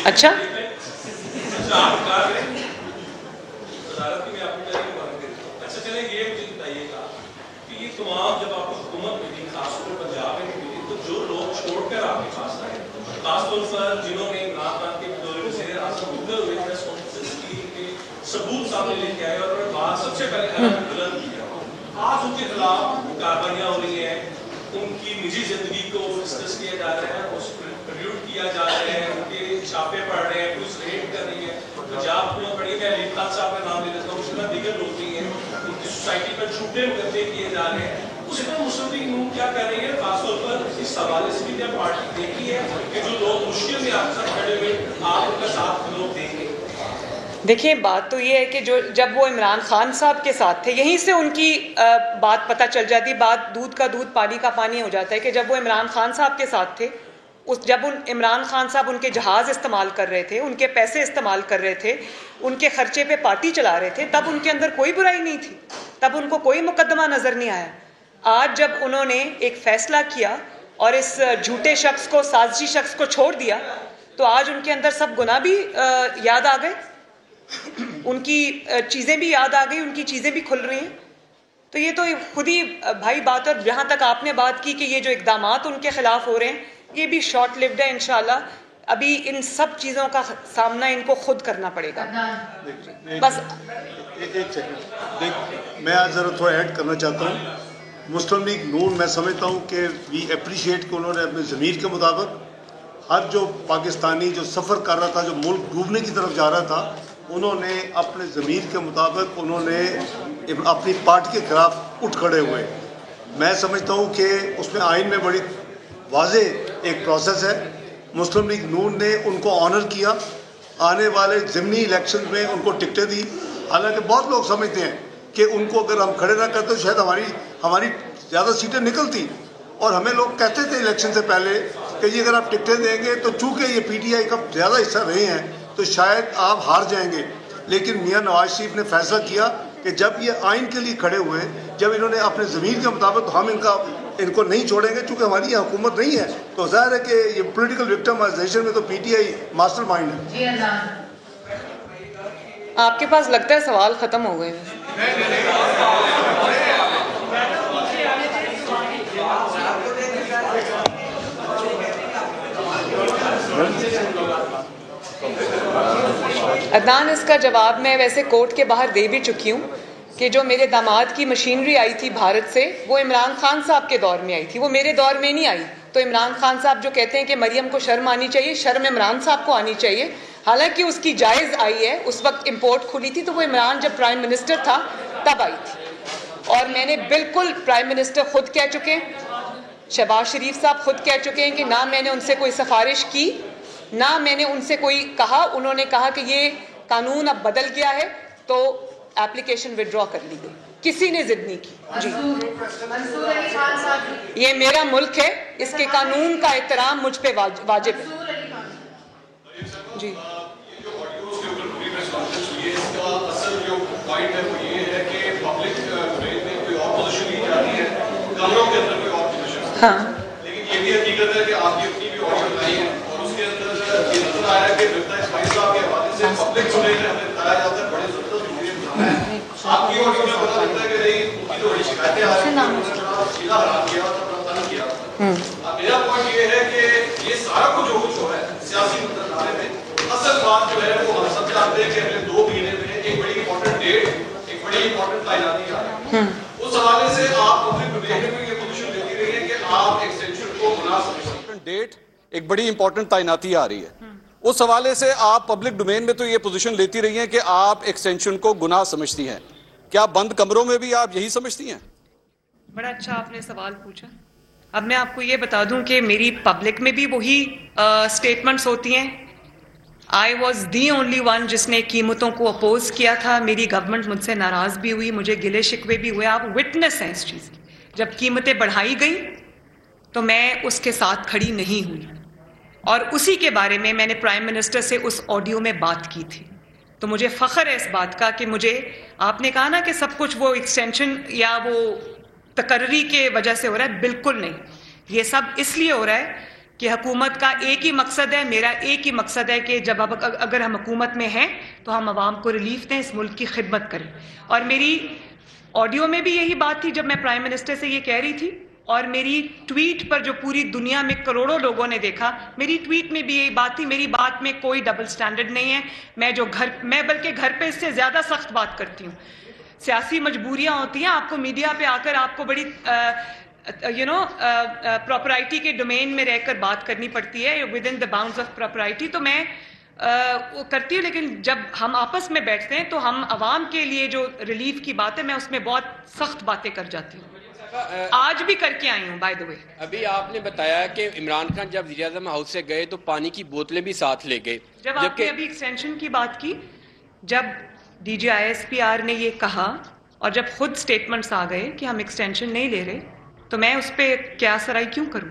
अच्छा, चले ये मुझे बताइएगा कि ये तमाम जब आपको हुकूमत मिली, खासतौर पर पंजाब में मिली, तो जो लोग छोड़कर आपके पास आए, खासतौर पर जिन्होंने इमरान खान के दौरे में वज़ीर आज़म होते हुए प्रेस कॉन्फ्रेंस की, उनके सबूत सामने लेके आए और उन्होंने बात सबसे पहले बुलंद किया। आज उनके खिलाफ कार्रवाइयाँ हो रही हैं, उनकी निजी जिंदगी को डिस्कस किया जा रहा है, उस प्रल्यूट किया जा रहा है, उनके छापे पड़ रहे हैं, पुलिस रेड कर रही है। पंजाब हुकूमत पड़ी है, अली खान साहब का नाम ले लेता हूँ, उसमें दीगर लोग भी हैं, उनकी सोसाइटी पर झूठे मुकदमे किए जा रहे हैं। उसमें मुस्लिम लीग नून क्या कर रही है, खासतौर पर इस हवाले से भी जब पार्टी देखी है कि जो लोग मुश्किल में आपके साथ खड़े हुए, आप उनका साथ लोग देंगे। देखिए, बात तो ये है कि जो जब वो इमरान खान साहब के साथ थे, यहीं से उनकी बात पता चल जाती। बात दूध का दूध पानी का पानी हो जाता है कि जब वो इमरान खान साहब के साथ थे, जब इमरान खान साहब उनके जहाज़ इस्तेमाल कर रहे थे, उनके पैसे इस्तेमाल कर रहे थे, उनके खर्चे पे पार्टी चला रहे थे, तब उनके अंदर कोई बुराई नहीं थी, तब उनको कोई मुकदमा नज़र नहीं आया। आज जब उन्होंने एक फ़ैसला किया और इस झूठे शख्स को, साजिशी शख्स को छोड़ दिया, तो आज उनके अंदर सब गुनाह भी याद आ गए, उनकी चीज़ें भी याद आ गई, उनकी चीज़ें भी खुल रही हैं। तो ये तो खुद ही भाई बात। और जहाँ तक आपने बात की कि ये जो इक़दामात उनके ख़िलाफ़ हो रहे हैं, ये भी शॉर्ट लिव्ड है। इंशाल्लाह अभी इन सब चीज़ों का सामना इनको खुद करना पड़ेगा। बस एक सेकंड, मैं आज ज़रा थोड़ा ऐड करना चाहता हूँ। मुस्लिम लीग नून, मैं समझता हूँ कि वी अप्रिशिएट कि उन्होंने अपने ज़मीर के मुताबिक हर जो पाकिस्तानी जो सफ़र कर रहा था, जो मुल्क डूबने की तरफ जा रहा था, उन्होंने अपने ज़मीर के मुताबिक उन्होंने अपनी पार्टी के खिलाफ उठ खड़े हुए। मैं समझता हूँ कि उसमें आइन में बड़ी वाज़े एक प्रोसेस है। मुस्लिम लीग नून ने उनको ऑनर किया, आने वाले ज़िमनी इलेक्शन में उनको टिकटें दी। हालांकि बहुत लोग समझते हैं कि उनको अगर हम खड़े ना करते तो शायद हमारी ज़्यादा सीटें निकलती। और हमें लोग कहते थे इलेक्शन से पहले कि ये अगर आप टिकटें देंगे तो चूँकि ये PTI का ज़्यादा हिस्सा रहे हैं तो शायद आप हार जाएंगे। लेकिन मियाँ नवाज शरीफ ने फैसला किया कि जब ये आइन के लिए खड़े हुए, जब इन्होंने अपने ज़मीर के मुताबिक, तो हम इनको नहीं छोड़ेंगे चूँकि हमारी ये हुकूमत नहीं है। तो ज़ाहिर है कि ये पॉलिटिकल विक्टिमाइजेशन में तो PTI मास्टर माइंड है। आपके पास लगता है सवाल ख़त्म हो गए। अदनान, इसका जवाब मैं वैसे कोर्ट के बाहर दे भी चुकी हूँ कि जो मेरे दामाद की मशीनरी आई थी भारत से, वो इमरान खान साहब के दौर में आई थी, वो मेरे दौर में नहीं आई। तो इमरान खान साहब जो कहते हैं कि मरियम को शर्म आनी चाहिए, शर्म इमरान साहब को आनी चाहिए। हालांकि उसकी जायज़ आई है, उस वक्त इम्पोर्ट खुली थी, तो वो इमरान जब प्राइम मिनिस्टर था तब आई थी। और मैंने बिल्कुल, प्राइम मिनिस्टर खुद कह चुके, शहबाज शरीफ साहब खुद कह चुके हैं कि ना मैंने उनसे कोई सिफारिश की, ना मैंने उनसे कोई कहा। उन्होंने कहा कि ये कानून अब बदल गया है, तो एप्लीकेशन विड्रॉ कर ली गई, किसी ने जिद नहीं की। जी, ये मेरा मुल्क है, इसके कानून का एहतराम मुझ पे वाजिब है। जी, असल जो पॉइंट है वो ये है कि पब्लिक में कोई और पोजीशन ली जा रही है, कमरों के अंदर कोई और पोजीशन। हाँ, लेकिन ये भी हकीकत है कि आपकी अपनी भी ऑडियो बनाई है और उसके अंदर ये नजर आया कि मिर्जा इस्माइल साहब के हवाले से पब्लिक सुने में हमें बताया जाता है बड़े जबरदस्त वीडियो बनाया है। आपकी ऑडियो में पता लगता है कि नहीं, उनकी तो बड़ी शिकायतें आ रही हैं, उन्होंने सीधा हराम किया और तंग किया। अब मेरा पॉइंट ये है कि ये सारा कुछ जो है सियासी मुद्दे में, असल बात जो है वो हम सब जानते हैं कि अगले 2 महीने में एक बड़ी इंपॉर्टेंट डेट, एक बड़ी इंपॉर्टेंट तैनाती आ रही है। उस हवाले से आप पब्लिक डोमेन में ये पोजीशन लेती रही है कि आप एक्सटेंशन को गुनाह समझते हैं। डेट, एक बड़ी इंपॉर्टेंट तैनाती आ रही है, उस हवाले से आप पब्लिक डोमेन में तो ये पोजीशन लेती रही हैं कि आप एक्सटेंशन को गुनाह समझती हैं। क्या बंद कमरों में भी आप यही समझती हैं? बड़ा अच्छा आपने सवाल पूछा। अब मैं आपको ये बता दूं कि मेरी पब्लिक में भी वही स्टेटमेंट्स होती हैं। I was the only one जिसने कीमतों को अपोज किया था। मेरी गवर्नमेंट मुझसे नाराज भी हुई, मुझे गिले शिकवे भी हुए। आप विटनेस हैं इस चीज़ की। जब कीमतें बढ़ाई गई तो मैं उसके साथ खड़ी नहीं हुई, और उसी के बारे में मैंने प्राइम मिनिस्टर से उस ऑडियो में बात की थी। तो मुझे फ़ख्र है इस बात का कि मुझे, आपने कहा ना कि सब कुछ वो एक्सटेंशन या वो तकर्री के वजह से हो रहा है, बिल्कुल नहीं। ये सब इसलिए हो रहा है कि हुकूमत का एक ही मकसद है, मेरा एक ही मकसद है कि जब अगर हम हुकूमत में हैं तो हम आवाम को रिलीफ दें, इस मुल्क की खिदमत करें। और मेरी ऑडियो में भी यही बात थी जब मैं प्राइम मिनिस्टर से ये कह रही थी, और मेरी ट्वीट पर जो पूरी दुनिया में करोड़ों लोगों ने देखा, मेरी ट्वीट में भी यही बात थी। मेरी बात में कोई डबल स्टैंडर्ड नहीं है। मैं बल्कि घर पे इससे ज़्यादा सख्त बात करती हूँ। सियासी मजबूरियाँ होती हैं, आपको मीडिया पे आकर आपको बड़ी प्रॉपराइटी के डोमेन में रहकर बात करनी पड़ती है, within the bounds of propriety. तो मैं वो करती हूँ, लेकिन जब हम आपस में बैठते हैं तो हम आवाम के लिए जो रिलीफ की बात है, मैं उसमें बहुत सख्त बातें कर जाती हूँ। आज भी करके आई हूँ, बाय द वे। अभी आपने बताया कि इमरान खान जब वज़ीर-ए-आज़म हाउस से गए तो पानी की बोतलें भी साथ ले गए। जब आपने अभी एक्सटेंशन की बात की, जब डीजी ISPR ने ये कहा और जब खुद स्टेटमेंट्स आ गए कि हम एक्सटेंशन नहीं ले रहे, तो मैं उस पर क्या सराई क्यों करूं?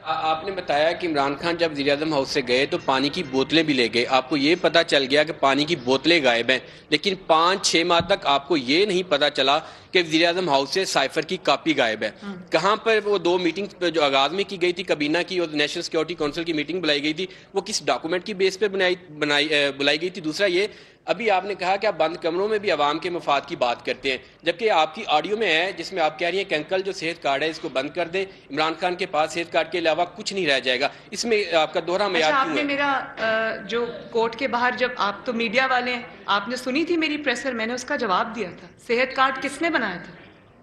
आपने बताया कि इमरान खान जब वज़ीर-ए-आज़म हाउस से गए तो पानी की बोतलें भी ले गए। आपको ये पता चल गया कि पानी की बोतलें गायब हैं, लेकिन 5-6 माह तक आपको ये नहीं पता चला कि वज़ीर-ए-आज़म हाउस से साइफर की कॉपी गायब है। कहाँ पर वो 2 मीटिंग जो आगाज में की गई थी, कबीना की और नेशनल सिक्योरिटी काउंसिल की मीटिंग बुलाई गई थी, वो किस डॉक्यूमेंट की बेस पर बुलाई गई थी? दूसरा ये, अभी आपने कहा कि आप बंद कमरों में भी आवाम के मफाद की बात करते हैं, जबकि आपकी ऑडियो में है जिसमें आप कह रही हैं कि अंकल जो सेहत कार्ड है इसको बंद कर दें, इमरान खान के पास सेहत कार्ड के अलावा कुछ नहीं रह जाएगा। इसमें आपका दोहरा मयार क्यों है? आपने मेरा जो कोर्ट के बाहर, जब आप तो मीडिया वाले हैं, आपने सुनी थी मेरी प्रेसर, मैंने उसका जवाब दिया था। सेहत कार्ड किसने बनाया था?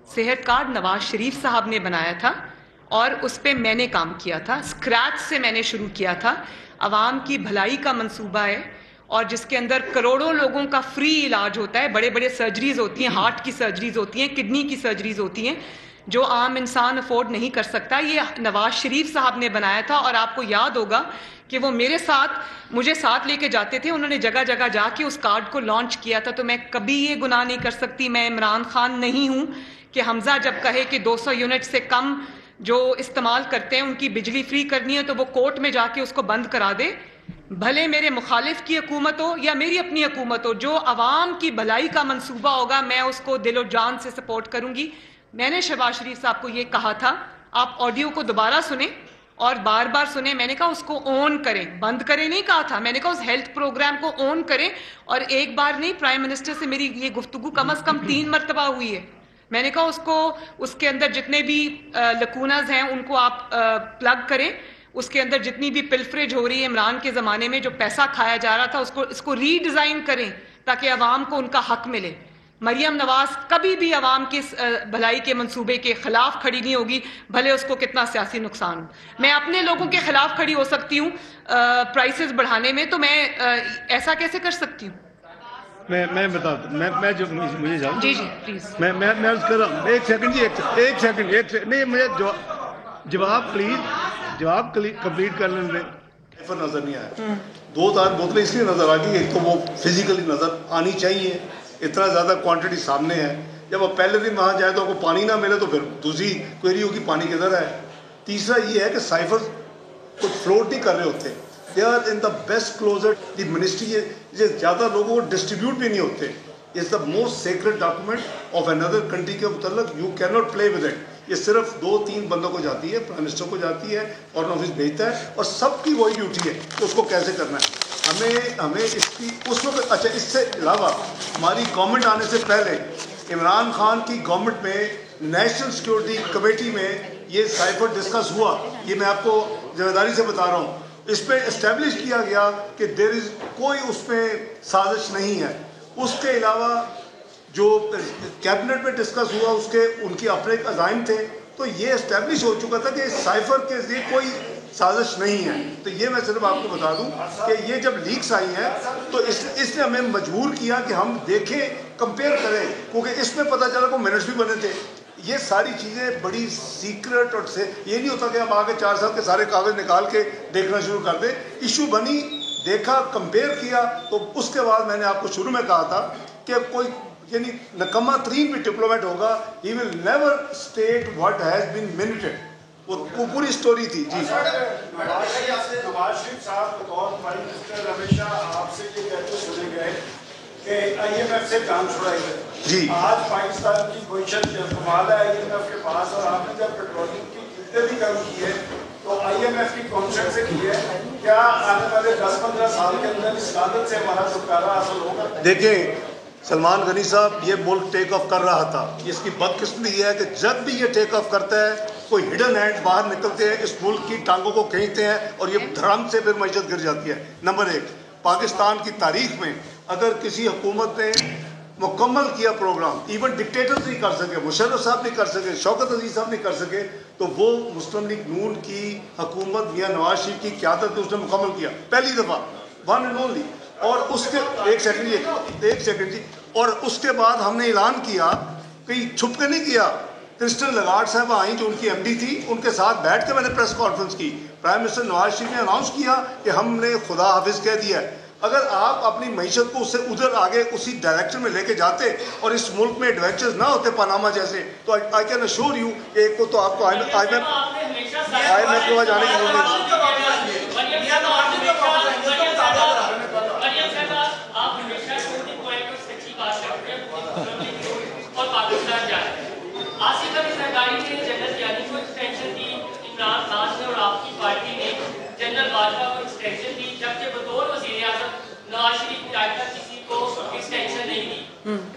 सेहत कार्ड नवाज शरीफ साहब ने बनाया था और उस पर मैंने काम किया था। स्क्रैच से मैंने शुरू किया था। आवाम की भलाई का मंसूबा है और जिसके अंदर करोड़ों लोगों का फ्री इलाज होता है। बड़े बड़े सर्जरीज होती हैं, हार्ट की सर्जरीज होती हैं, किडनी की सर्जरीज होती हैं, जो आम इंसान अफोर्ड नहीं कर सकता। ये नवाज शरीफ साहब ने बनाया था। और आपको याद होगा कि वो मुझे साथ लेके जाते थे, उन्होंने जगह जगह जाके उस कार्ड को लॉन्च किया था। तो मैं कभी ये गुनाह नहीं कर सकती, मैं इमरान खान नहीं हूँ कि हमजा जब कहे कि 200 यूनिट से कम जो इस्तेमाल करते हैं उनकी बिजली फ्री करनी है तो वो कोर्ट में जाके उसको बंद करा दे। भले मेरे मुखालिफ की हुकूमत हो या मेरी अपनी हुकूमत हो, जो अवाम की भलाई का मंसूबा होगा मैं उसको दिलो जान से सपोर्ट करूंगी। मैंने शहबाज शरीफ साहब को ये कहा था, आप ऑडियो को दोबारा सुने और बार बार सुने। मैंने कहा उसको ऑन करें, बंद करें नहीं कहा था। मैंने कहा उस हेल्थ प्रोग्राम को ऑन करें। और एक बार नहीं, प्राइम मिनिस्टर से मेरी ये गुफ्तगू कम से कम 3 मरतबा हुई है। मैंने कहा उसके अंदर जितने भी लकूनाज हैं उनको आप प्लग करें। उसके अंदर जितनी भी पिल्फरेज हो रही है इमरान के ज़माने में, जो पैसा खाया जा रहा था, इसको रीडिज़ाइन करें ताकि अवाम को उनका हक मिले। मरियम नवाज कभी भी अवाम की भलाई के मंसूबे के खिलाफ खड़ी नहीं होगी, भले उसको कितना सियासी नुकसान हो। मैं अपने लोगों के खिलाफ खड़ी हो सकती हूँ प्राइसेस बढ़ाने में, तो मैं ऐसा कैसे कर सकती हूँ? मैं बता मैं जो मुझे जाऊँ जी प्लीज मैं उसका एक सेकंड जी एक सेकंड नहीं मुझे जवाब कंप्लीट कर लेने दें। नजर नहीं आया, 2-4 बोतलें इसलिए नजर आ गई, एक तो वो फिजिकली नजर आनी चाहिए, इतना ज्यादा क्वांटिटी सामने है। जब आप पहले दिन वहां जाए तो आपको पानी ना मिले तो फिर दूसरी क्वेरी होगी पानी किधर है। तीसरा ये है कि साइफर कुछ फ्लोट नहीं कर रहे होते, they are in the best closure the ministry. ये ज़्यादा लोगों को डिस्ट्रीब्यूट भी नहीं होते। It's the most secret document of another country के मुतल्लिक, you can not play with it. ये सिर्फ 2-3 बंदों को जाती है, प्राइम मिनिस्टर को जाती है, फॉरेन ऑफिस भेजता है और सबकी वही ड्यूटी है कि उसको कैसे करना है। हमें इसकी उसमें अच्छा, इससे अलावा हमारी गवर्नमेंट आने से पहले इमरान खान की गवर्नमेंट में नेशनल सिक्योरिटी कमेटी में ये साइफर डिस्कस हुआ। ये मैं आपको जिम्मेदारी से बता रहा हूँ। इस पर इस्टेब्लिश किया गया कि देयर इज कोई उसमें साजिश नहीं है। उसके अलावा जो कैबिनेट में डिस्कस हुआ उसके उनके अपने अज़ाइम थे, तो ये इस्टेब्लिश हो चुका था कि साइफर के लिए कोई साजिश नहीं है। तो ये मैं सिर्फ आपको बता दूं कि ये जब लीक्स आई हैं तो इसने हमें मजबूर किया कि हम देखें, कंपेयर करें, क्योंकि इसमें पता चला कि मिनट्स भी बने थे। ये सारी चीज़ें बड़ी सीक्रेट और से ये नहीं होता कि हम आगे 4 साल के सारे कागज निकाल के देखना शुरू कर दें। इशू बनी, देखा, कंपेयर किया, तो उसके बाद मैंने आपको शुरू में कहा था कि कोई यानी नकम्मा तरीन भी डिप्लोमेट होगा, he will never state what has been minuted. वो पूरी स्टोरी थी जी। नवाज शरीफ साहब बतौर प्राइम मिनिस्टर हमेशा आपसे ये कहते सुने गए कि IMF से काम छुड़ाई गई जी। आज पाकिस्तान की पोजीशन कमाल है IMF के पास, और आपने जब पेट्रोलियम की कीमतें भी कम की है तो IMF की कॉन्सेप्ट से की है। क्या आने वाले 10-15 साल के अंदर इस आदत से हमारा छुटकारा हासिल होगा? देखिए सलमान गनी साहब, ये मुल्क टेक ऑफ कर रहा था। इसकी बदकिस्मती है कि जब भी ये टेक ऑफ करता है कोई हिडन हैंड बाहर निकलते हैं, इस मुल्क की टांगों को खींचते हैं और ये धड़ाम से फिर मईशत गिर जाती है। नंबर 1, पाकिस्तान की तारीख में अगर किसी हुकूमत ने मुकम्मल किया प्रोग्राम, इवन डिक्टेटर्स नहीं कर सके, मुशर्रफ साहब नहीं कर सके, शौकत अजीज साहब नहीं कर सके, तो वो मुस्लिम लीग नून की हुकूमत मियां नवाज शरीफ की क़यादत में उसने मुकम्मल किया, पहली दफ़ा, वन एंड ओनली। और उसके एक सेकंड जी, और उसके बाद हमने ऐलान किया, कहीं छुप के नहीं किया। क्रिस्टन लगार्ड साहब आई जो उनकी MD थी, उनके साथ बैठ के मैंने प्रेस कॉन्फ्रेंस की। प्राइम मिनिस्टर नवाज शरीफ ने अनाउंस किया कि हमने खुदा हाफिज कह दिया है। अगर आप अपनी मईशत को उससे उधर आगे उसी डायरेक्शन में लेके जाते और इस मुल्क में एडवेंचर्स ना होते पनामा जैसे, तो आई कैन अश्योर यू कि एक को तो आपको IMF के जाने की जरूरत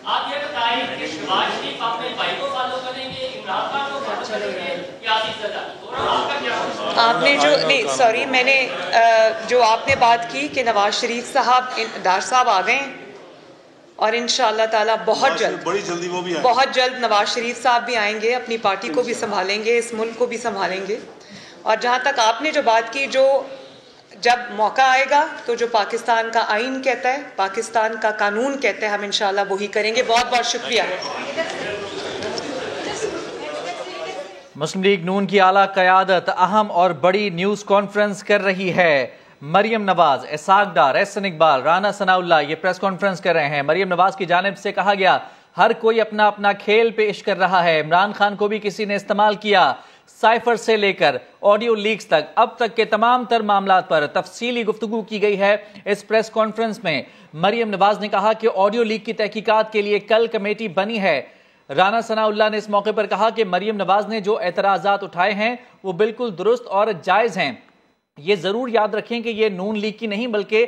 आप ये बताएं कि नवाज शरीफ अपने भाई को फॉलो करेंगे, इमरान खान को फॉलो करेंगे या आपका क्या? आपने जो नहीं सॉरी मैंने जो आपने बात की कि नवाज शरीफ साहब डार साहब आ गए और इंशाअल्लाह ताला बहुत जल्द, बड़ी जल्दी वो भी बहुत जल्द नवाज शरीफ साहब भी आएंगे, अपनी पार्टी को भी संभालेंगे, इस मुल्क को भी संभालेंगे। और जहाँ तक आपने जो बात की, जो जब मौका आएगा तो जो पाकिस्तान का आइन कहता है, पाकिस्तान का कानून कहता है, हम इंशाल्लाह वही करेंगे। बहुत बहुत शुक्रिया। मुस्लिम लीग नून की आला क़यादत अहम और बड़ी न्यूज़ कॉन्फ्रेंस कर रही है। मरियम नवाज, इसाक डार, एहसन इकबाल, राना सनाउल्लाह ये प्रेस कॉन्फ्रेंस कर रहे हैं। मरियम नवाज की जानिब से कहा गया हर कोई अपना अपना खेल पेश कर रहा है। इमरान खान को भी किसी ने इस्तेमाल किया। साइफर से लेकर ऑडियो लीक्स तक अब तक के तमाम तर मामला पर तफसीली गुफ्तगू की गई है। इस प्रेस कॉन्फ्रेंस में मरियम नवाज ने कहा कि ऑडियो लीक की तहकीकात के लिए कल कमेटी बनी है। राना सनाउल्लाह ने इस मौके पर कहा कि मरियम नवाज ने जो एतराज़ात उठाए हैं वो बिल्कुल दुरुस्त और जायज़ हैं। ये जरूर याद रखें कि ये नून लीग की नहीं बल्कि